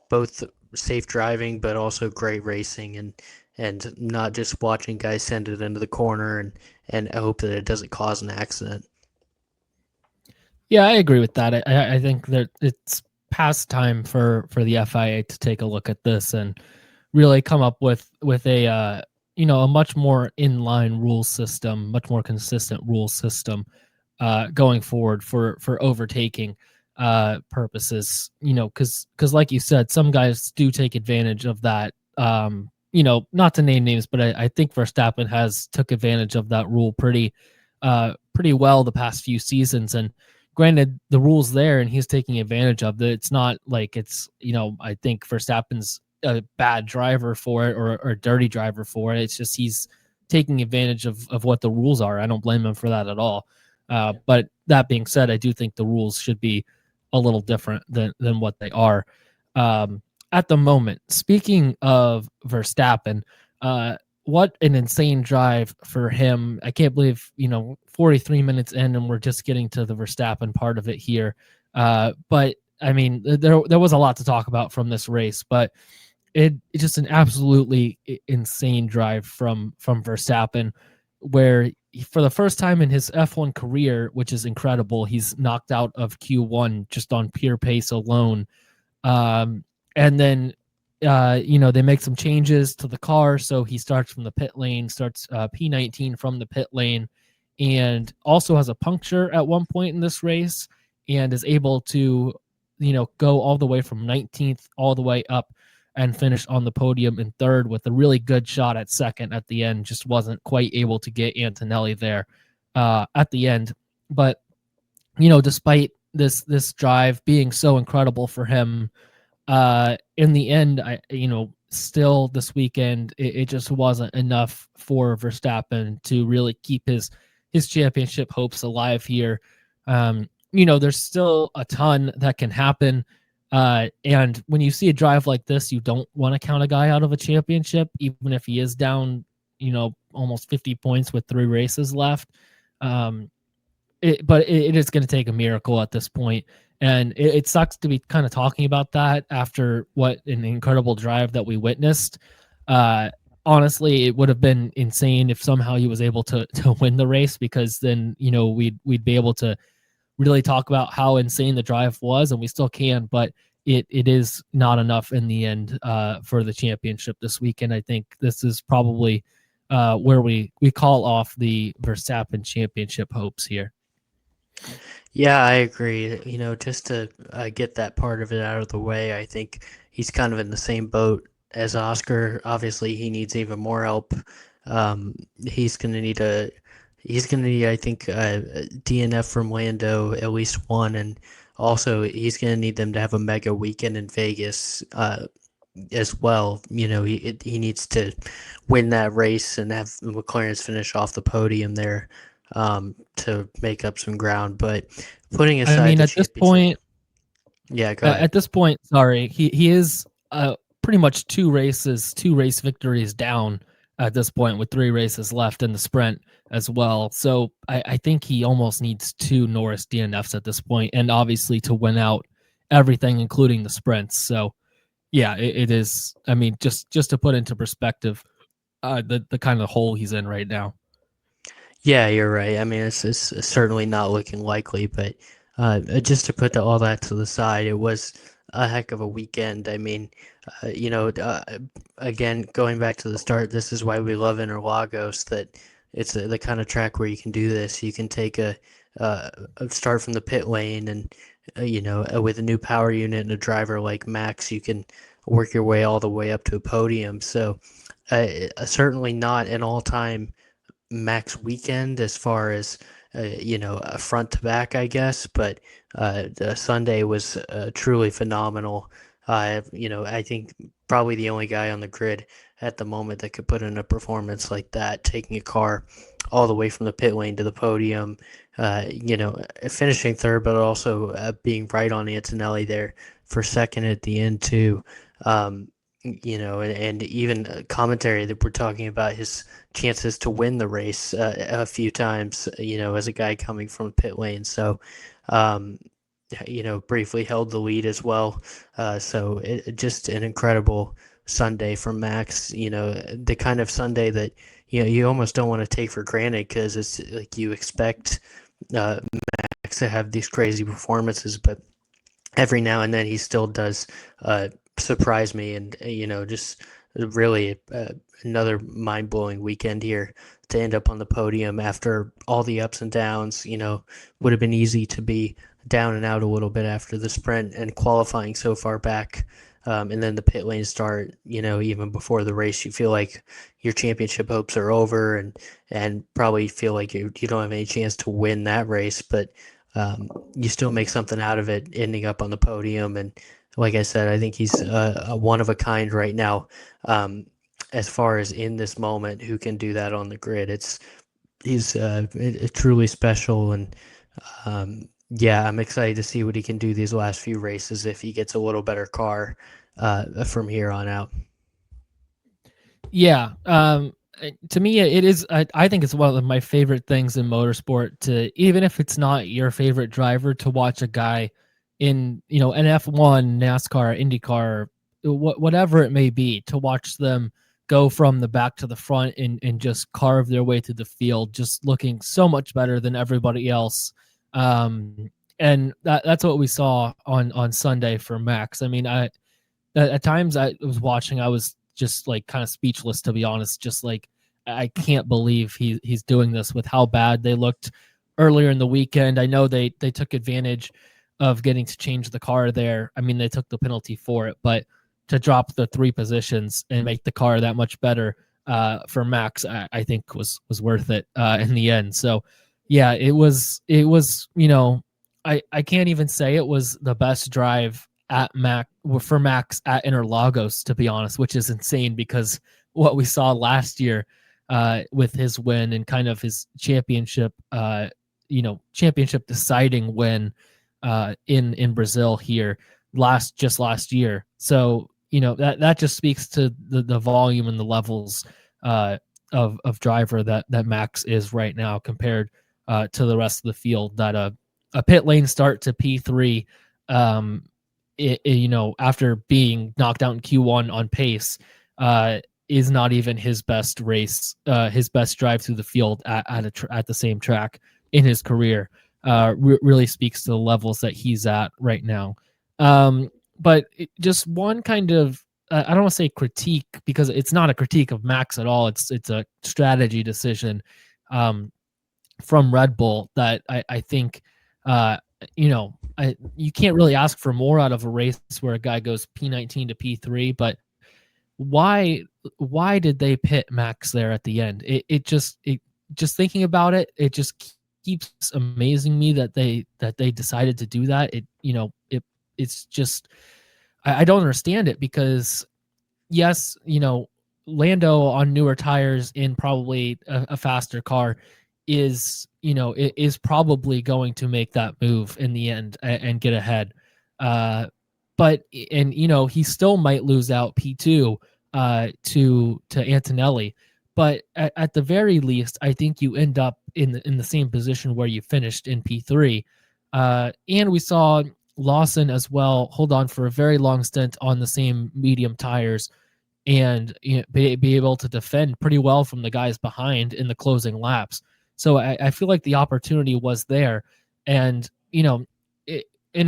both safe driving but also great racing, and not just watching guys send it into the corner and hope that it doesn't cause an accident. Yeah, I agree with that. I think that it's past time for the FIA to take a look at this and really come up with a a much more inline rule system, much more consistent rule system going forward for overtaking purposes. Because like you said, some guys do take advantage of that. Not to name names, but I think Verstappen has took advantage of that rule pretty well the past few seasons. And granted, the rule's there and he's taking advantage of it. It's not like it's I think Verstappen's a bad driver for it or a dirty driver for it. It's just he's taking advantage of what the rules are. I don't blame him for that at all. But that being said, I do think the rules should be a little different than what they are at the moment. Speaking of Verstappen, what an insane drive for him. I can't believe 43 minutes in and we're just getting to the Verstappen part of it here. But I mean, there was a lot to talk about from this race, but it's just an absolutely insane drive from Verstappen, where for the first time in his F1 career, which is incredible, he's knocked out of Q1 just on pure pace alone. And then, they make some changes to the car. So he starts from the pit lane, starts P19 from the pit lane, and also has a puncture at one point in this race and is able to, go all the way from 19th all the way up and finish on the podium in third with a really good shot at second at the end. Just wasn't quite able to get Antonelli there at the end. But, despite this drive being so incredible for him, in the end, still this weekend, it just wasn't enough for Verstappen to really keep his championship hopes alive here. There's still a ton that can happen. And when you see a drive like this, you don't want to count a guy out of a championship, even if he is down almost 50 points with 3 races left. But it is going to take a miracle at this point. And it sucks to be kind of talking about that after what an incredible drive that we witnessed. Honestly, it would have been insane if somehow he was able to win the race, because then we'd be able to really talk about how insane the drive was, and we still can. But it is not enough in the end for the championship this weekend. I think this is probably where we call off the Verstappen championship hopes here. Yeah, I agree. Just to get that part of it out of the way, I think he's kind of in the same boat as Oscar. Obviously, he needs even more help. Um, he's gonna need I think, DNF from Lando, at least one, and also he's gonna need them to have a mega weekend in Vegas, as well. He needs to win that race and have McLaren's finish off the podium there, to make up some ground. But putting I aside mean, the championship, yeah, go ahead. at this point, sorry, he is pretty much 2 race victories down at this point, with 3 races left in the sprint as well. So I think he almost needs 2 Norris DNFs at this point, and obviously to win out everything, including the sprints. So yeah, it is. I mean, just to put into perspective, the kind of hole he's in right now. Yeah, you're right. I mean, it's certainly not looking likely, but just to put all that to the side, it was a heck of a weekend. I mean, again, going back to the start, this is why we love Interlagos. That it's the kind of track where you can do this. You can take a start from the pit lane, and with a new power unit and a driver like Max, you can work your way all the way up to a podium. So, certainly not an all-time Max weekend as far as a front to back, I guess. But the Sunday was truly phenomenal. I think probably the only guy on the grid at the moment that could put in a performance like that, taking a car all the way from the pit lane to the podium, finishing third, but also being right on Antonelli there for second at the end too. And even commentary that we're talking about his chances to win the race a few times, as a guy coming from pit lane. So, um, briefly held the lead as well. So just an incredible Sunday from Max, the kind of Sunday that, you almost don't want to take for granted, because it's like you expect Max to have these crazy performances, but every now and then he still does surprise me, and just really another mind-blowing weekend here to end up on the podium after all the ups and downs. Would have been easy to be down and out a little bit after the sprint and qualifying so far back, and then the pit lane start. Even before the race, you feel like your championship hopes are over, and probably feel like you don't have any chance to win that race, but you still make something out of it, ending up on the podium. And like I said, I think he's a one of a kind right now. As far as in this moment, who can do that on the grid? He's truly special, and yeah, I'm excited to see what he can do these last few races if he gets a little better car from here on out. Yeah. To me, it is. I think it's one of my favorite things in motorsport, to, even if it's not your favorite driver, to watch a guy in an F1, NASCAR, IndyCar, whatever it may be, to watch them go from the back to the front and just carve their way through the field, just looking so much better than everybody else. And that's what we saw on Sunday for Max. I mean, at times I was watching, I was just like kind of speechless, to be honest. Just like, I can't believe he's doing this with how bad they looked earlier in the weekend. I know they took advantage of getting to change the car there. I mean, they took the penalty for it, but to drop the 3 positions and make the car that much better for Max, I think was worth it in the end. So yeah, it was I can't even say it was the best drive at for Max at Interlagos, to be honest, which is insane, because what we saw last year with his win and kind of his championship championship deciding win in Brazil here last year. So that just speaks to the volume and the levels of driver that Max is right now compared to the rest of the field. That a pit lane start to P3, after being knocked out in Q1 on pace, is not even his best race, his best drive through the field at the same track in his career. Really speaks to the levels that he's at right now. But just one kind of I don't want to say critique because it's not a critique of Max at all. It's a strategy decision from Red Bull that I think you can't really ask for more out of a race where a guy goes P19 to P3, but why did they pit Max there at the end? It just thinking about it, it just keeps amazing me that they decided to do that. It's just I don't understand it because yes, Lando on newer tires in probably a faster car is probably going to make that move in the end and get ahead. But he still might lose out P2 to Antonelli. But at the very least, I think you end up in the same position where you finished in P3. And we saw Lawson as well hold on for a very long stint on the same medium tires and be able to defend pretty well from the guys behind in the closing laps. So I feel like the opportunity was there. And, in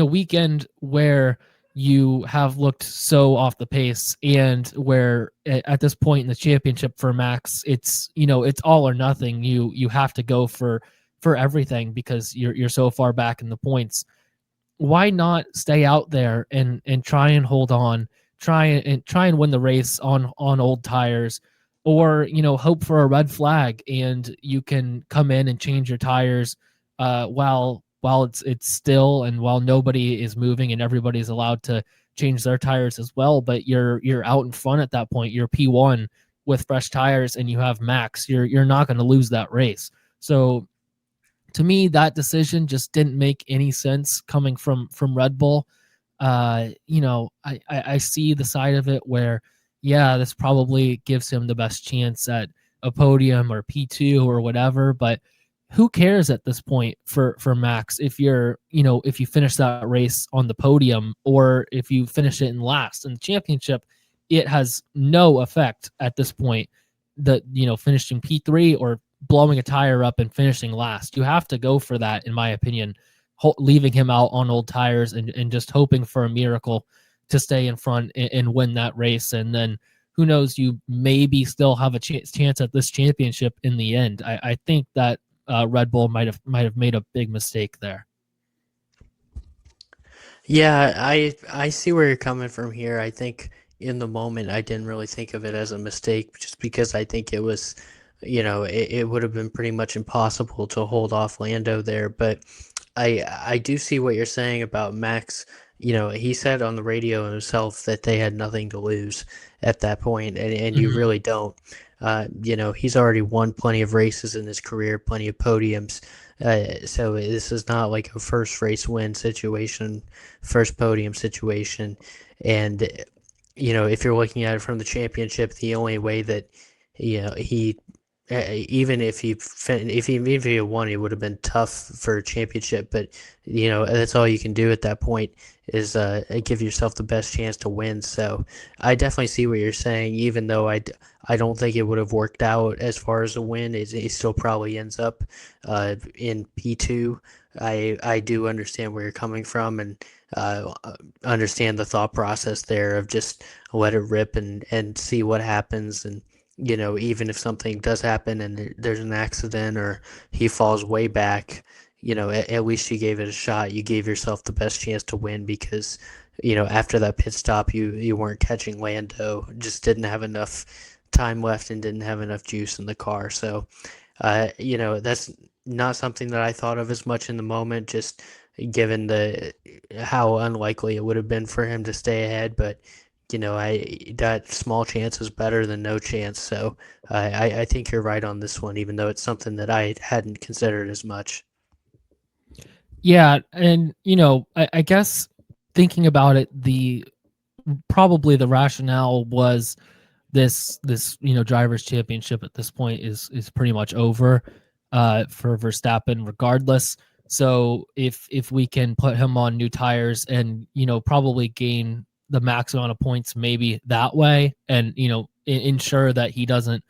a weekend where you have looked so off the pace and where at this point in the championship for Max, it's all or nothing. You have to go for everything because you're so far back in the points. Why not stay out there and try and hold on, try and win the race on old tires, or hope for a red flag and you can come in and change your tires while it's still and while nobody is moving and everybody's allowed to change their tires as well, but you're out in front at that point. You're P1 with fresh tires and you have Max. You're not going to lose that race. So to me, that decision just didn't make any sense coming from Red Bull. I see the side of it where, yeah, this probably gives him the best chance at a podium or P2 or whatever, but who cares at this point for Max if if you finish that race on the podium or if you finish it in last in the championship, it has no effect at this point that finishing P3 or blowing a tire up and finishing last. You have to go for that, in my opinion, leaving him out on old tires and just hoping for a miracle to stay in front and win that race. And then who knows, you maybe still have a chance at this championship in the end. I think that Red Bull might have made a big mistake there. Yeah, I see where you're coming from here. I think in the moment I didn't really think of it as a mistake just because I think it was, it would have been pretty much impossible to hold off Lando there. But I do see what you're saying about Max. He said on the radio himself that they had nothing to lose at that point, and you really don't. He's already won plenty of races in his career, plenty of podiums. So this is not like a first race win situation, first podium situation. And, if you're looking at it from the championship, the only way that, he even if he had won, it would have been tough for a championship. But that's all you can do at that point is give yourself the best chance to win. So I definitely see what you're saying. Even though I don't think it would have worked out as far as a win, it still probably ends up in P2. I do understand where you're coming from and understand the thought process there of just let it rip and see what happens. And even if something does happen and there's an accident or he falls way back, at least you gave it a shot. You gave yourself the best chance to win because, after that pit stop, you weren't catching Lando, just didn't have enough time left and didn't have enough juice in the car. So, that's not something that I thought of as much in the moment, just given how unlikely it would have been for him to stay ahead. But that small chance is better than no chance. So I think you're right on this one, even though it's something that I hadn't considered as much. Yeah, and I guess thinking about it, probably the rationale was this drivers championship at this point is pretty much over for Verstappen regardless. So if we can put him on new tires and probably gain the max amount of points maybe that way, and ensure that he doesn't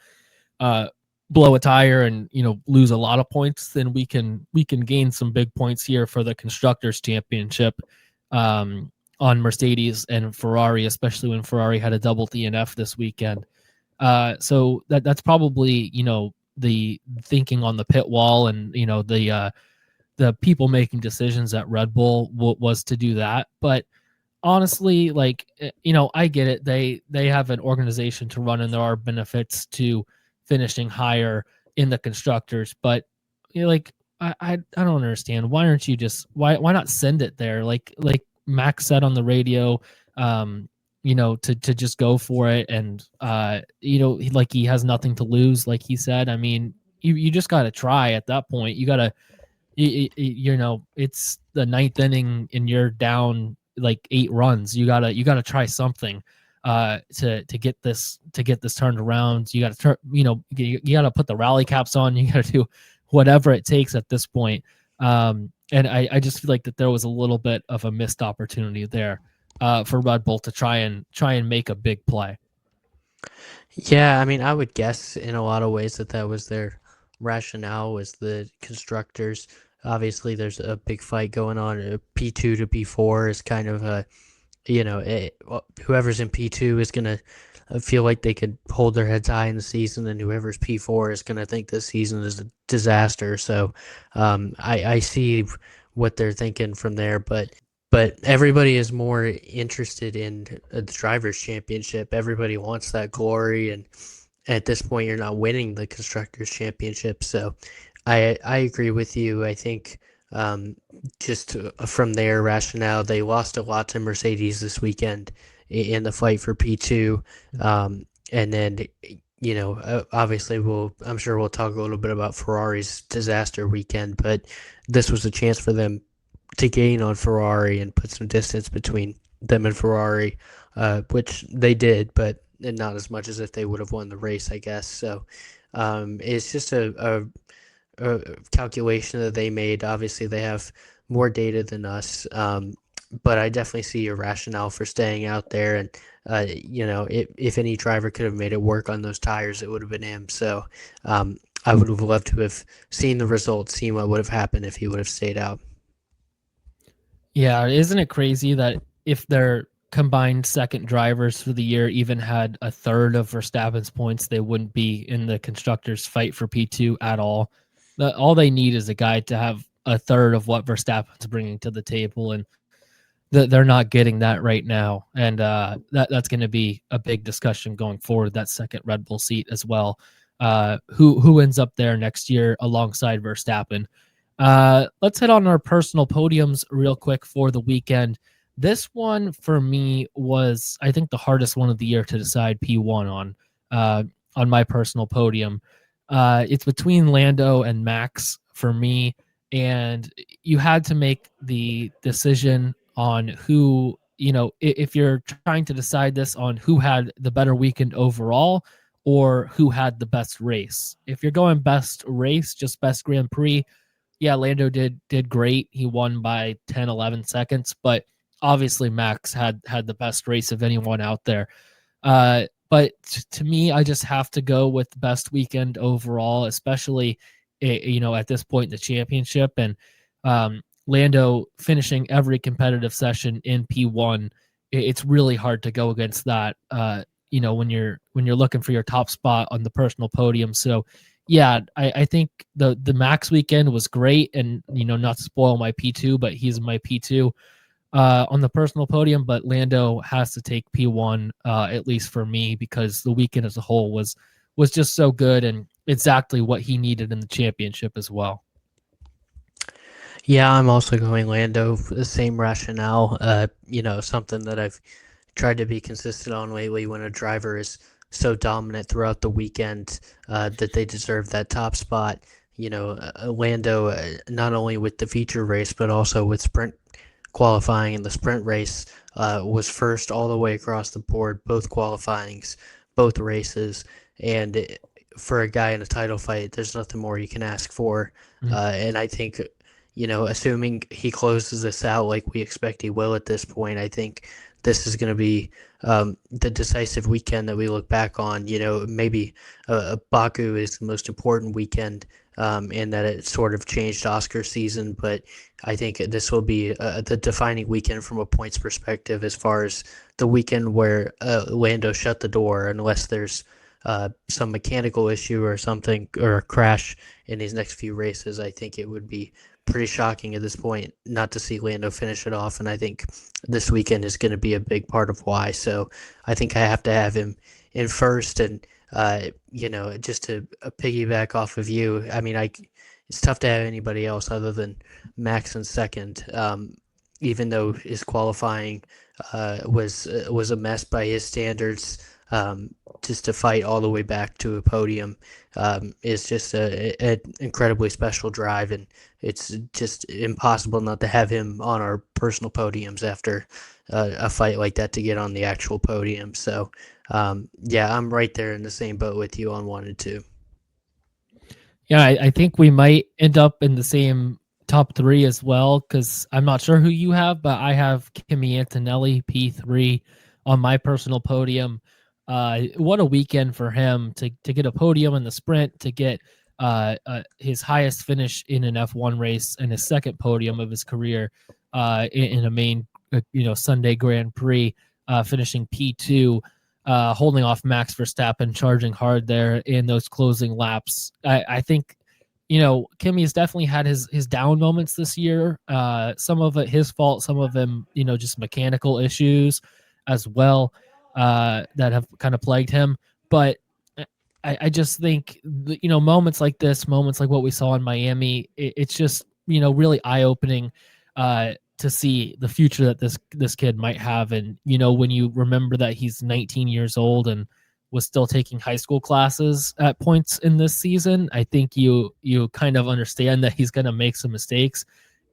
uh, blow a tire and lose a lot of points, then we can gain some big points here for the constructors championship on Mercedes and Ferrari, especially when Ferrari had a double DNF this weekend. So that's probably the thinking on the pit wall, and the people making decisions at Red Bull was to do that. But honestly, like, I get it. They have an organization to run, and there are benefits to finishing higher in the constructors. But like, I don't understand. Why aren't you just why not send it there? Like Max said on the radio, to just go for it, and like he has nothing to lose. Like he said, I mean, you just got to try at that point. You got to it's the ninth inning and you're down like 8 runs. You gotta try something to get this turned around. You gotta you gotta put the rally caps on. You gotta do whatever it takes at this point. And I just feel like that there was a little bit of a missed opportunity there for Red Bull to try and make a big play. Yeah, I mean, I would guess in a lot of ways that was their rationale, was the constructors. Obviously, there's a big fight going on. P2 to P4 is kind of a, whoever's in P2 is going to feel like they could hold their heads high in the season, and whoever's P4 is going to think this season is a disaster. So I see what they're thinking from there, but everybody is more interested in the drivers' championship. Everybody wants that glory, and at this point, you're not winning the constructors' championship. So I agree with you. I think just from their rationale, they lost a lot to Mercedes this weekend in the fight for P2, and then obviously I'm sure we'll talk a little bit about Ferrari's disaster weekend, but this was a chance for them to gain on Ferrari and put some distance between them and Ferrari, which they did, but not as much as if they would have won the race, I guess. So it's just a calculation that they made. Obviously, they have more data than us, but I definitely see your rationale for staying out there. And if any driver could have made it work on those tires, it would have been him. So I would have loved to have seen the results, seen what would have happened if he would have stayed out. Yeah, isn't it crazy that if their combined second drivers for the year even had a third of Verstappen's points, they wouldn't be in the constructors' fight for P2 at all. All they need is a guy to have a third of what Verstappen's bringing to the table, and they're not getting that right now. And that's going to be a big discussion going forward, that second Red Bull seat as well. Who ends up there next year alongside Verstappen? Let's hit on our personal podiums real quick for the weekend. This one for me was, I think, the hardest one of the year to decide P1 on my personal podium. It's between Lando and Max for me, and you had to make the decision on who, if you're trying to decide this, on who had the better weekend overall or who had the best race. If you're going best race, just best Grand Prix, yeah, Lando did great. He won by 10, 11 seconds, but obviously Max had the best race of anyone out there. But to me, I just have to go with best weekend overall, especially at this point in the championship, and Lando finishing every competitive session in P1. It's really hard to go against that. When you're looking for your top spot on the personal podium. So yeah, I think the Max weekend was great, and not to spoil my P2, but he's my P2 on the personal podium. But Lando has to take P1 at least for me, because the weekend as a whole was just so good and exactly what he needed in the championship as well. Yeah, I'm also going Lando for the same rationale. Something that I've tried to be consistent on lately, when a driver is so dominant throughout the weekend that they deserve that top spot. Lando, not only with the feature race, but also with sprint qualifying in the sprint race, was first all the way across the board, both qualifyings, both races. And for a guy in a title fight, there's nothing more you can ask for. Mm. And I think, assuming he closes this out like we expect he will at this point, I think this is going to be the decisive weekend that we look back on. Maybe Baku is the most important weekend in that it sort of changed Oscar season, but I think this will be the defining weekend from a points perspective as far as the weekend where Lando shut the door unless there's some mechanical issue or something or a crash in these next few races. I think it would be pretty shocking at this point not to see Lando finish it off, and I think this weekend is going to be a big part of why. So I think I have to have him in first, and just to piggyback off of you, I mean, it's tough to have anybody else other than Max in second. Even though his qualifying was a mess by his standards, just to fight all the way back to a podium is just an incredibly special drive, and it's just impossible not to have him on our personal podiums after a fight like that to get on the actual podium. So, yeah, I'm right there in the same boat with you on 1 and 2. Yeah, I think we might end up in the same top three as well, because I'm not sure who you have, but I have Kimi Antonelli P3 on my personal podium. What a weekend for him to get a podium in the sprint, to get his highest finish in an F1 race and his second podium of his career in a main Sunday Grand Prix, finishing P2. Holding off Max Verstappen, charging hard there in those closing laps. I think, Kimi's definitely had his down moments this year. Some of it his fault, some of them, just mechanical issues as well that have kind of plagued him. But I just think, moments like this, moments like what we saw in Miami, it's just, really eye opening to see the future that this kid might have. And when you remember that he's 19 years old and was still taking high school classes at points in this season, I think you kind of understand that he's going to make some mistakes,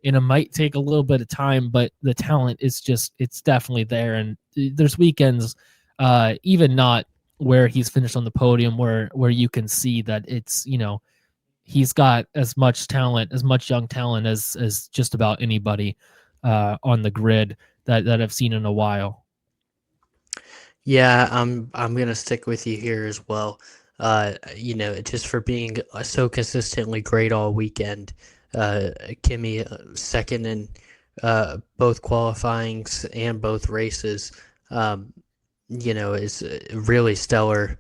and it might take a little bit of time, but the talent is it's definitely there. And there's weekends, even not where he's finished on the podium, where you can see that it's, he's got as much talent, as much young talent as just about anybody on the grid that I've seen in a while. Yeah, I'm gonna stick with you here as well. Just for being so consistently great all weekend. Kimi second in both qualifyings and both races. Is really stellar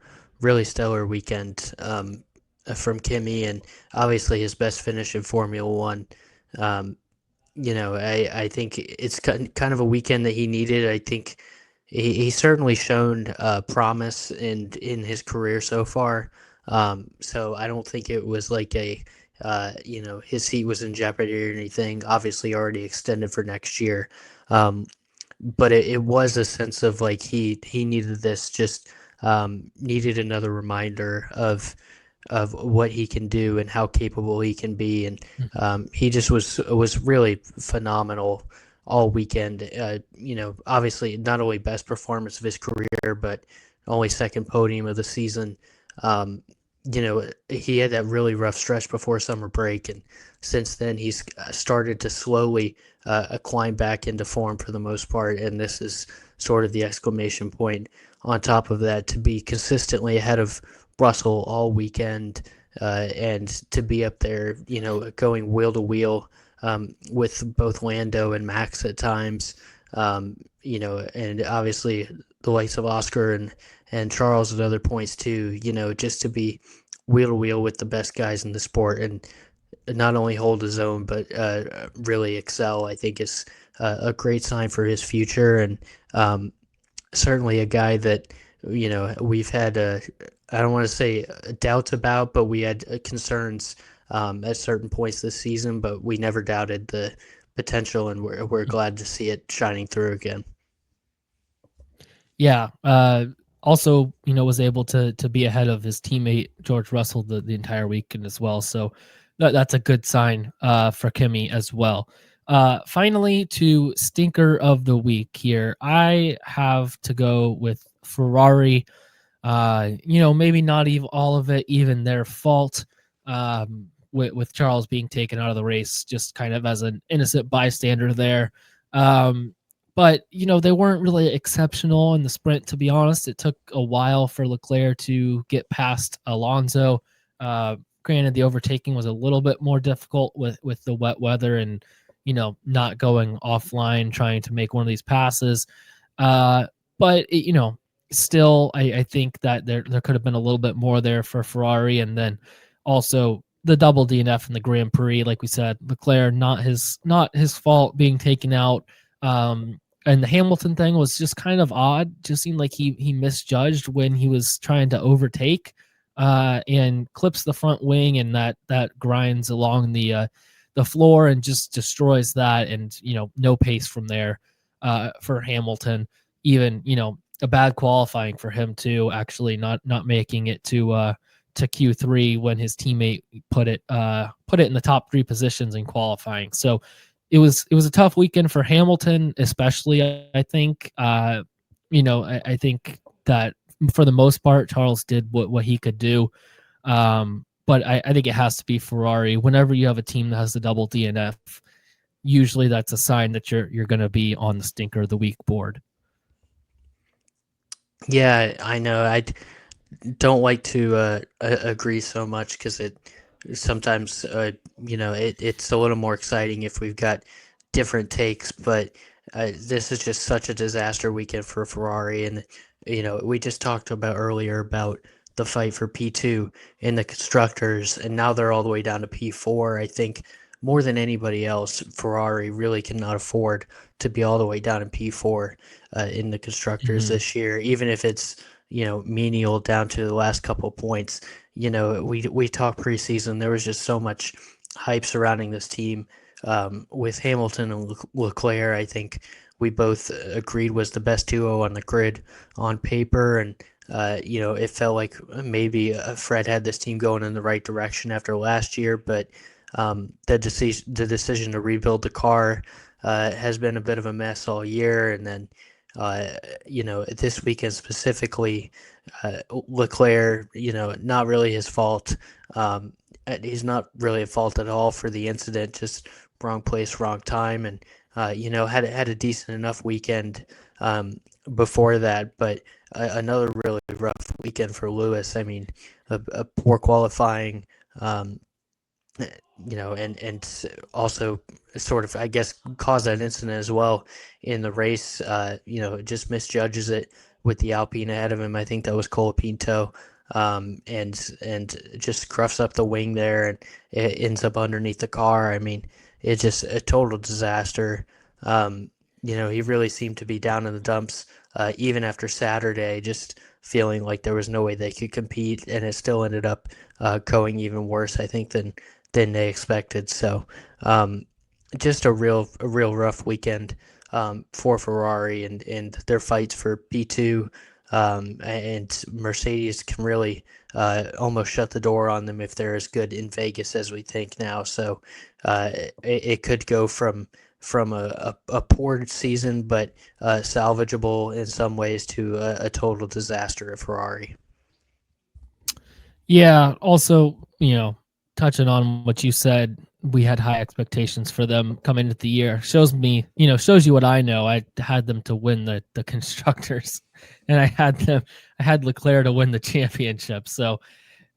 weekend from Kimi, and obviously his best finish in Formula One. I think it's kind of a weekend that he needed. I think he's certainly shown promise in his career so far. So I don't think it was like his seat was in jeopardy or anything. Obviously, already extended for next year. But it was a sense of like he needed this, just needed another reminder of what he can do and how capable he can be, and he just was really phenomenal all weekend. Obviously not only best performance of his career, but only second podium of the season. He had that really rough stretch before summer break, and since then he's started to slowly climb back into form for the most part, and this is sort of the exclamation point on top of that, to be consistently ahead of Russell all weekend, and to be up there, going wheel to wheel with both Lando and Max at times, and obviously the likes of Oscar and Charles at other points too, just to be wheel to wheel with the best guys in the sport and not only hold his own, but really excel, I think is a great sign for his future. And certainly a guy that, we've had, I don't want to say doubts about, but we had concerns at certain points this season, but we never doubted the potential, and we're glad to see it shining through again. Yeah. Also, was able to be ahead of his teammate George Russell the entire weekend as well. So that's a good sign for Kimi as well. Finally, to stinker of the week here, I have to go with Ferrari. Maybe not even all of it even their fault. With Charles being taken out of the race, just kind of as an innocent bystander there. But they weren't really exceptional in the sprint, to be honest. It took a while for Leclerc to get past Alonso. Granted, the overtaking was a little bit more difficult with the wet weather and not going offline trying to make one of these passes. But still, I think that there could have been a little bit more there for Ferrari, and then also the double DNF in the Grand Prix, like we said, Leclerc not his fault being taken out. And the Hamilton thing was just kind of odd. Just seemed like he misjudged when he was trying to overtake, and clips the front wing, and that grinds along the floor and just destroys that, and no pace from there for Hamilton. Even a bad qualifying for him too. Actually, not making it to Q3 when his teammate put it in the top 3 positions in qualifying. So it was a tough weekend for Hamilton, especially. I think I think that for the most part Charles did what he could do. But I think it has to be Ferrari. Whenever you have a team that has the double DNF, usually that's a sign that you're going to be on the stinker of the week board. Yeah, I know. I don't like to agree so much because it sometimes it's a little more exciting if we've got different takes. But this is just such a disaster weekend for Ferrari, and we just talked about earlier about the fight for P2 in the constructors, and now they're all the way down to P4. I think more than anybody else, Ferrari really cannot afford to be all the way down in P4 in the constructors this year, even if it's menial down to the last couple of points. We talked preseason. There was just so much hype surrounding this team with Hamilton and Leclerc. I think we both agreed was the best duo on the grid on paper, and it felt like maybe Fred had this team going in the right direction after last year, but the decision to rebuild the car has been a bit of a mess all year. And then this weekend specifically, Leclerc, not really his fault. He's not really at fault at all for the incident, just wrong place, wrong time. And, had a decent enough weekend before that, but another really rough weekend for Lewis. I mean, a poor qualifying, and also sort of, I guess, caused that incident as well in the race. Just misjudges it with the Alpine ahead of him. I think that was Colapinto, and just scruffs up the wing there, and it ends up underneath the car. I mean, it's just a total disaster. He really seemed to be down in the dumps, even after Saturday, just feeling like there was no way they could compete, and it still ended up going even worse, I think, than they expected. So just a real rough weekend for Ferrari and their fights for P2, and Mercedes can really almost shut the door on them if they're as good in Vegas as we think now. So it could go from a poor season but salvageable in some ways to a total disaster at Ferrari. Yeah, also, touching on what you said, we had high expectations for them coming into the year. Shows you what I know. I had them to win the constructors, and I had Leclerc to win the championship. So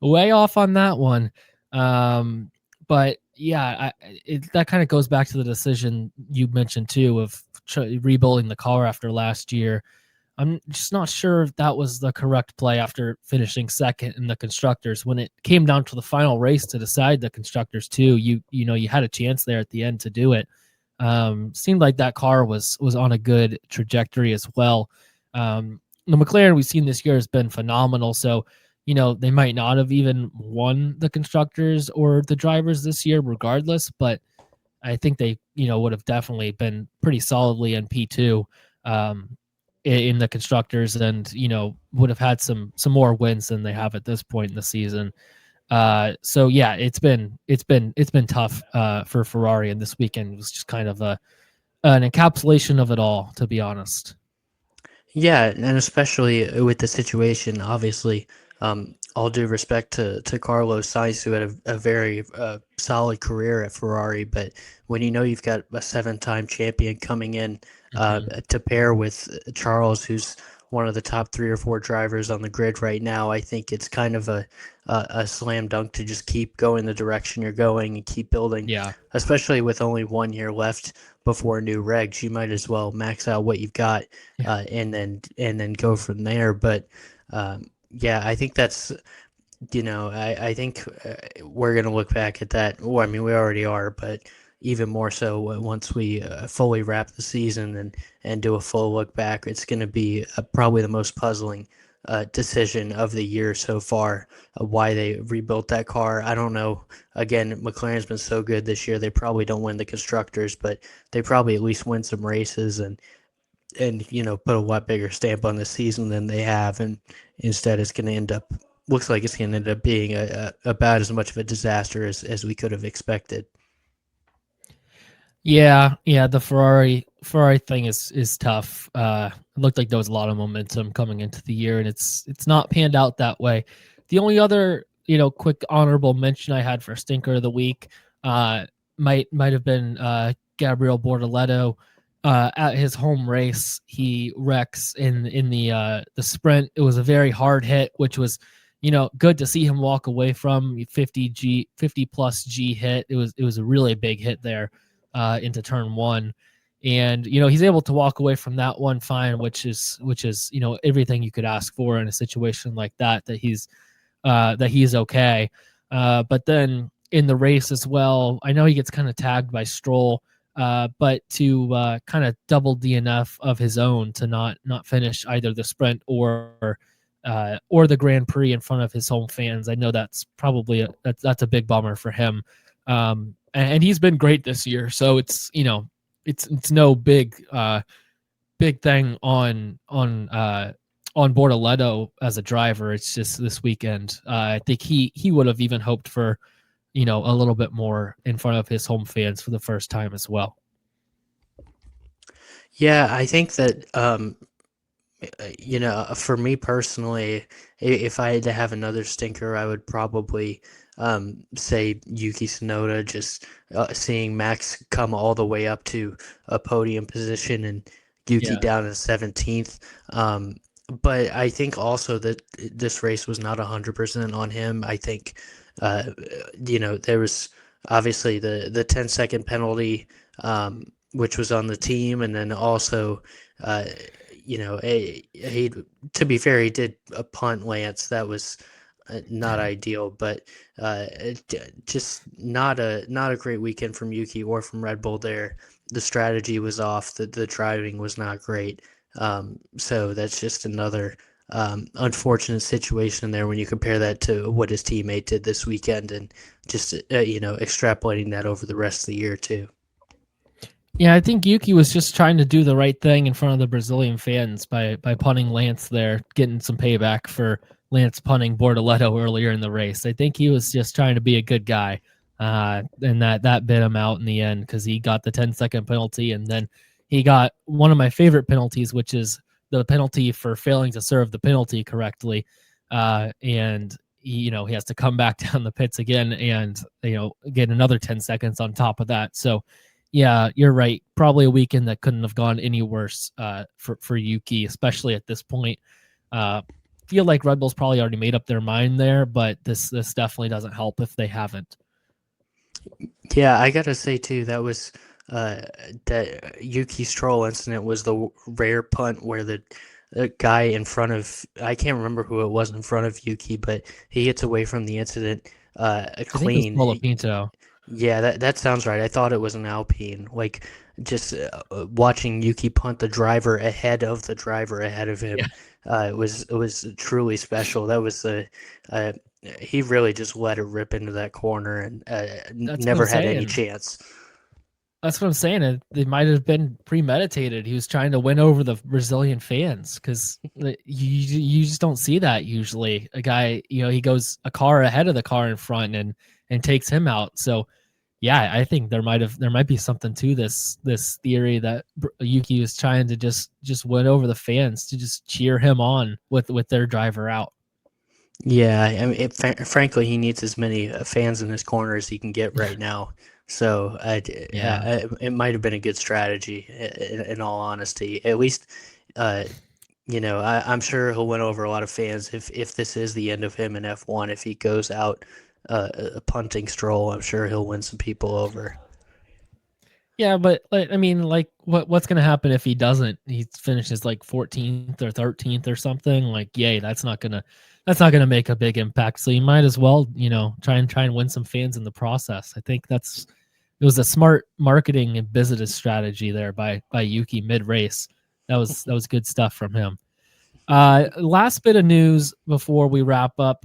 way off on that one. But yeah, that kind of goes back to the decision you mentioned too of rebuilding the car after last year. I'm just not sure if that was the correct play after finishing second in the constructors. When it came down to the final race to decide the constructors too, you had a chance there at the end to do it. Seemed like that car was on a good trajectory as well. The McLaren we've seen this year has been phenomenal. So, they might not have even won the constructors or the drivers this year regardless, but I think they, would have definitely been pretty solidly in P2. In the constructors, and would have had some more wins than they have at this point in the season. So yeah, it's been tough for Ferrari, and this weekend was just kind of an encapsulation of it all, to be honest. Yeah, and especially with the situation, obviously, all due respect to Carlos Sainz, who had a very solid career at Ferrari, but when you know you've got a seven-time champion coming in Mhm. to pair with Charles, who's one of the top three or four drivers on the grid right now, I think it's kind of a slam dunk to just keep going the direction you're going and keep building, Yeah. especially with only 1 year left before new regs. You might as well max out what you've got Yeah. and then go from there. But yeah, I think that's I think we're gonna look back at that. Well, I mean, we already are, but even more so once we fully wrap the season and do a full look back, it's gonna be probably the most puzzling decision of the year so far. Why they rebuilt that car, I don't know. Again, McLaren's been so good this year; they probably don't win the constructors, but they probably at least win some races and put a lot bigger stamp on the season than they have, and instead it's going to end up looks like it's going to end up being about as much of a disaster as we could have expected. Yeah, the Ferrari thing is tough. It looked like there was a lot of momentum coming into the year, and it's not panned out that way. The only other quick honorable mention I had for stinker of the week uh, might have been Gabriel Bortoleto. At his home race, he wrecks in the sprint. It was a very hard hit, which was good to see him walk away from 50 plus G hit. It was a really big hit there into turn one. And he's able to walk away from that one fine, which is everything you could ask for in a situation like that. That he's okay. But then in the race as well, I know he gets kind of tagged by Stroll, but to kind of double DNF of his own to not finish either the sprint or the Grand Prix in front of his home fans. I know that's probably that's a big bummer for him. And he's been great this year, so it's no big thing on Bortoleto as a driver. It's just this weekend. I think he would have even hoped for a little bit more in front of his home fans for the first time as well. Yeah, I think that for me personally, if I had to have another stinker, I would probably say Yuki Tsunoda. Just seeing Max come all the way up to a podium position and Yuki Yeah. down in 17th. But I think also that this race was not 100% on him. I think, uh, there was obviously the 10-second penalty, which was on the team, and then also. Uh, he to be fair, he did a punt Lance that was not ideal, but just not a great weekend from Yuki or from Red Bull there. The strategy was off, the driving was not great. So that's just another unfortunate situation there when you compare that to what his teammate did this weekend and just extrapolating that over the rest of the year too. Yeah, I think Yuki was just trying to do the right thing in front of the Brazilian fans by punting Lance there, getting some payback for Lance punting Bortoleto earlier in the race. I think he was just trying to be a good guy, and that bit him out in the end because he got the 10-second penalty, and then he got one of my favorite penalties, which is the penalty for failing to serve the penalty correctly, and he has to come back down the pits again and get another 10 seconds on top of that. So yeah, you're right. Probably a weekend that couldn't have gone any worse for Yuki, especially at this point. Feel like Red Bull's probably already made up their mind there, but this definitely doesn't help if they haven't. Yeah, I gotta say too, that was that Yuki Stroll incident was the rare punt where the guy in front of I can't remember who it was in front of Yuki, but he gets away from the incident I think it was clean. Colapinto. Yeah, that sounds right. I thought it was an Alpine. Like just watching Yuki punt the driver ahead of the driver ahead of Yeah, him, it was truly special. That was uh, he really just let it rip into that corner and that's what I'm never had any saying. chance. That's what I'm saying. It might have been premeditated. He was trying to win over the Brazilian fans because you just don't see that usually. A guy, he goes a car ahead of the car in front and takes him out. So yeah, I think there might be something to this theory that Yuki is trying to just win over the fans to just cheer him on with their driver out. Yeah, I mean, frankly, he needs as many fans in his corner as he can get right now. So Yeah. it might have been a good strategy, in all honesty. At least, uh, I'm sure he'll win over a lot of fans if this is the end of him in F1. If he goes out punting Stroll, I'm sure he'll win some people over. Yeah, but like, I mean, like, what's gonna happen if he doesn't? He finishes like 14th or 13th or something. Like, yay, that's not gonna make a big impact. So you might as well, try and win some fans in the process. I think it was a smart marketing and business strategy there by Yuki mid race. That was good stuff from him. Last bit of news before we wrap up.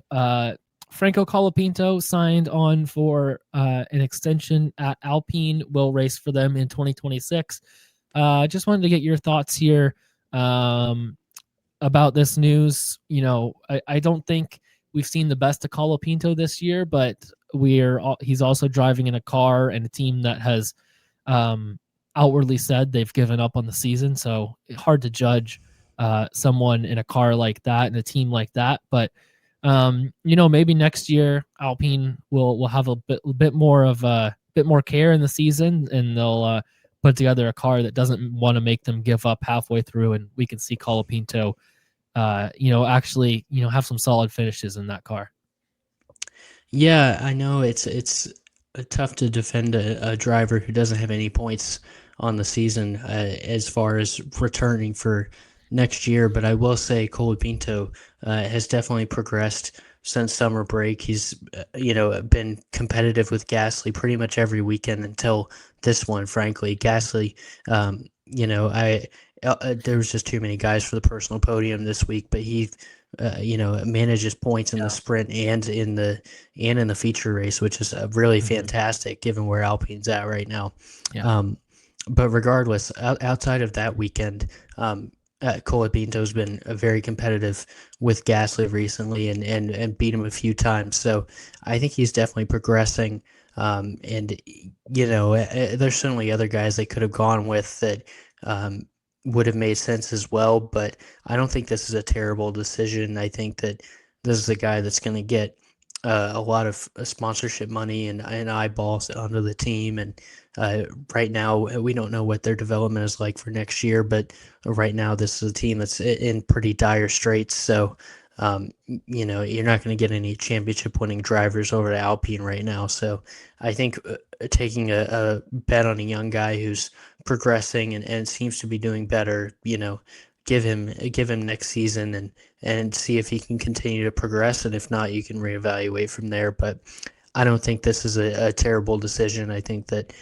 Franco Colapinto signed on for an extension at Alpine. Will race for them in 2026. Just wanted to get your thoughts here about this news. I don't think we've seen the best of Colapinto this year, but he's also driving in a car and a team that has um, outwardly said they've given up on the season. So hard to judge someone in a car like that and a team like that. But maybe next year Alpine will have a bit more of a bit more care in the season, and they'll put together a car that doesn't want to make them give up halfway through, and we can see Colapinto, actually, have some solid finishes in that car. Yeah, I know it's tough to defend a driver who doesn't have any points on the season as far as returning for next year, but I will say Colapinto has definitely progressed since summer break. He's been competitive with Gasly pretty much every weekend until this one. Frankly, Gasly, I there was just too many guys for the personal podium this week, but he manages points in the Yeah. sprint and in the feature race, which is really Mm-hmm. fantastic given where Alpine's at right now. Yeah. Um, but regardless, outside of that weekend, Colapinto's been very competitive with Gasly recently and beat him a few times. So I think he's definitely progressing. And there's certainly other guys they could have gone with that um, would have made sense as well. But I don't think this is a terrible decision. I think that this is a guy that's going to get a lot of sponsorship money and eyeballs onto the team. And right now, we don't know what their development is like for next year, but right now, this is a team that's in pretty dire straits. So, you're not going to get any championship winning drivers over to Alpine right now. So, I think taking a bet on a young guy who's progressing and seems to be doing better, give him next season and see if he can continue to progress. And if not, you can reevaluate from there. But I don't think this is a terrible decision. I think that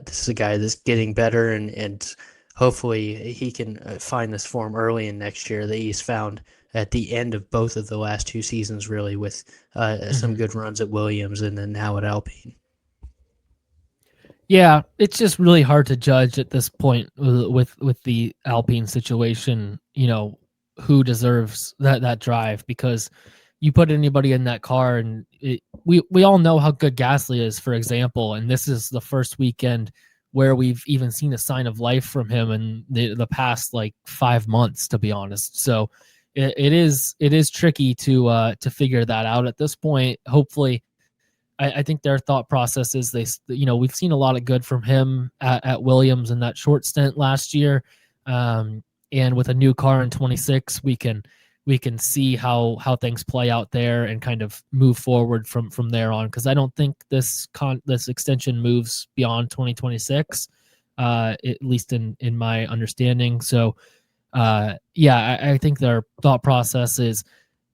this is a guy that's getting better, and hopefully he can find this form early in next year that he's found at the end of both of the last two seasons, really, with some Mm-hmm. good runs at Williams and then now at Alpine. Yeah, it's just really hard to judge at this point with the Alpine situation. Who deserves that drive, because you put anybody in that car, and we all know how good Gasly is, for example, and this is the first weekend where we've even seen a sign of life from him in the past like 5 months, to be honest. So it is tricky to figure that out at this point. Hopefully, I think their thought process is we've seen a lot of good from him at Williams in that short stint last year, and with a new car in 26, we can see how things play out there and kind of move forward from there on. Because I don't think this extension moves beyond 2026, at least in my understanding. So yeah, I think their thought process is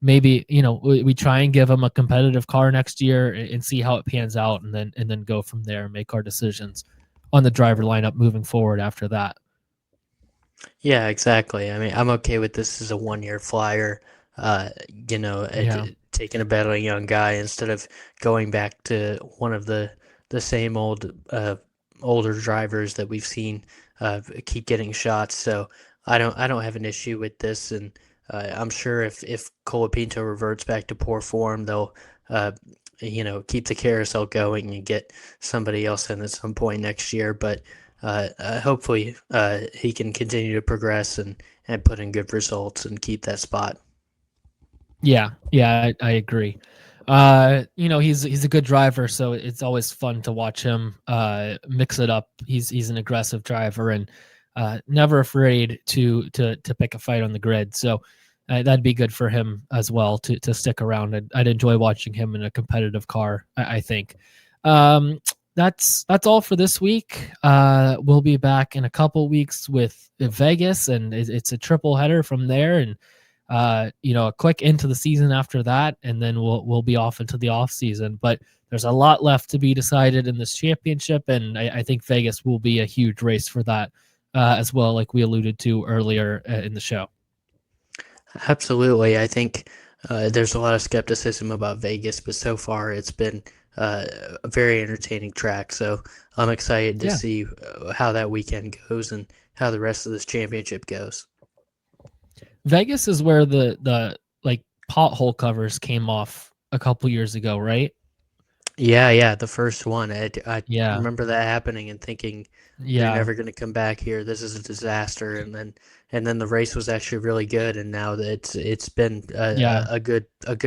maybe we try and give them a competitive car next year and see how it pans out, and then go from there and make our decisions on the driver lineup moving forward after that. Yeah, exactly. I mean, I'm okay with this as a 1 year flyer. Uh, Yeah. taking a bet on a young guy instead of going back to one of the same older drivers that we've seen keep getting shots. So I don't have an issue with this, and I'm sure if Colapinto reverts back to poor form, they'll keep the carousel going and get somebody else in at some point next year. But hopefully he can continue to progress and put in good results and keep that spot. Yeah, I agree. He's a good driver, so it's always fun to watch him mix it up. He's an aggressive driver and never afraid to pick a fight on the grid. So that'd be good for him as well to stick around. I'd enjoy watching him in a competitive car. I think. Um, that's all for this week. We'll be back in a couple weeks with Vegas, and it's a triple header from there, and a quick into the season after that, and then we'll be off into the off season. But there's a lot left to be decided in this championship, and I think Vegas will be a huge race for that as well, like we alluded to earlier in the show. Absolutely. I think there's a lot of skepticism about Vegas, but so far it's been a very entertaining track. So I'm excited to see how that weekend goes and how the rest of this championship goes. Vegas is where the like pothole covers came off a couple years ago, right? Yeah, the first one. I Yeah. remember that happening and thinking they're Yeah. never going to come back here. This is a disaster. And then the race was actually really good. And now that it's been Yeah. a good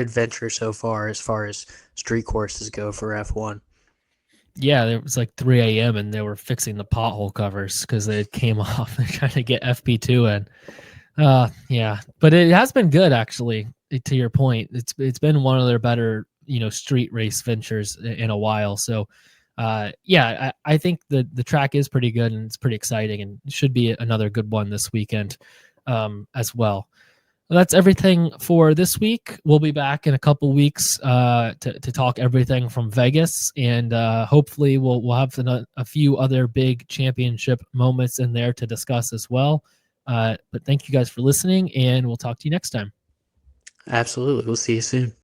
venture so far as street courses go for F1. Yeah, it was like 3 a.m. and they were fixing the pothole covers because they came off. They're trying to get FP2 in. Yeah, but it has been good actually. To your point, it's been one of their better street race ventures in a while. So, I think the track is pretty good and it's pretty exciting and should be another good one this weekend, as well. That's everything for this week. We'll be back in a couple weeks to talk everything from Vegas, and hopefully we'll have a few other big championship moments in there to discuss as well. But thank you guys for listening, and we'll talk to you next time. Absolutely. We'll see you soon.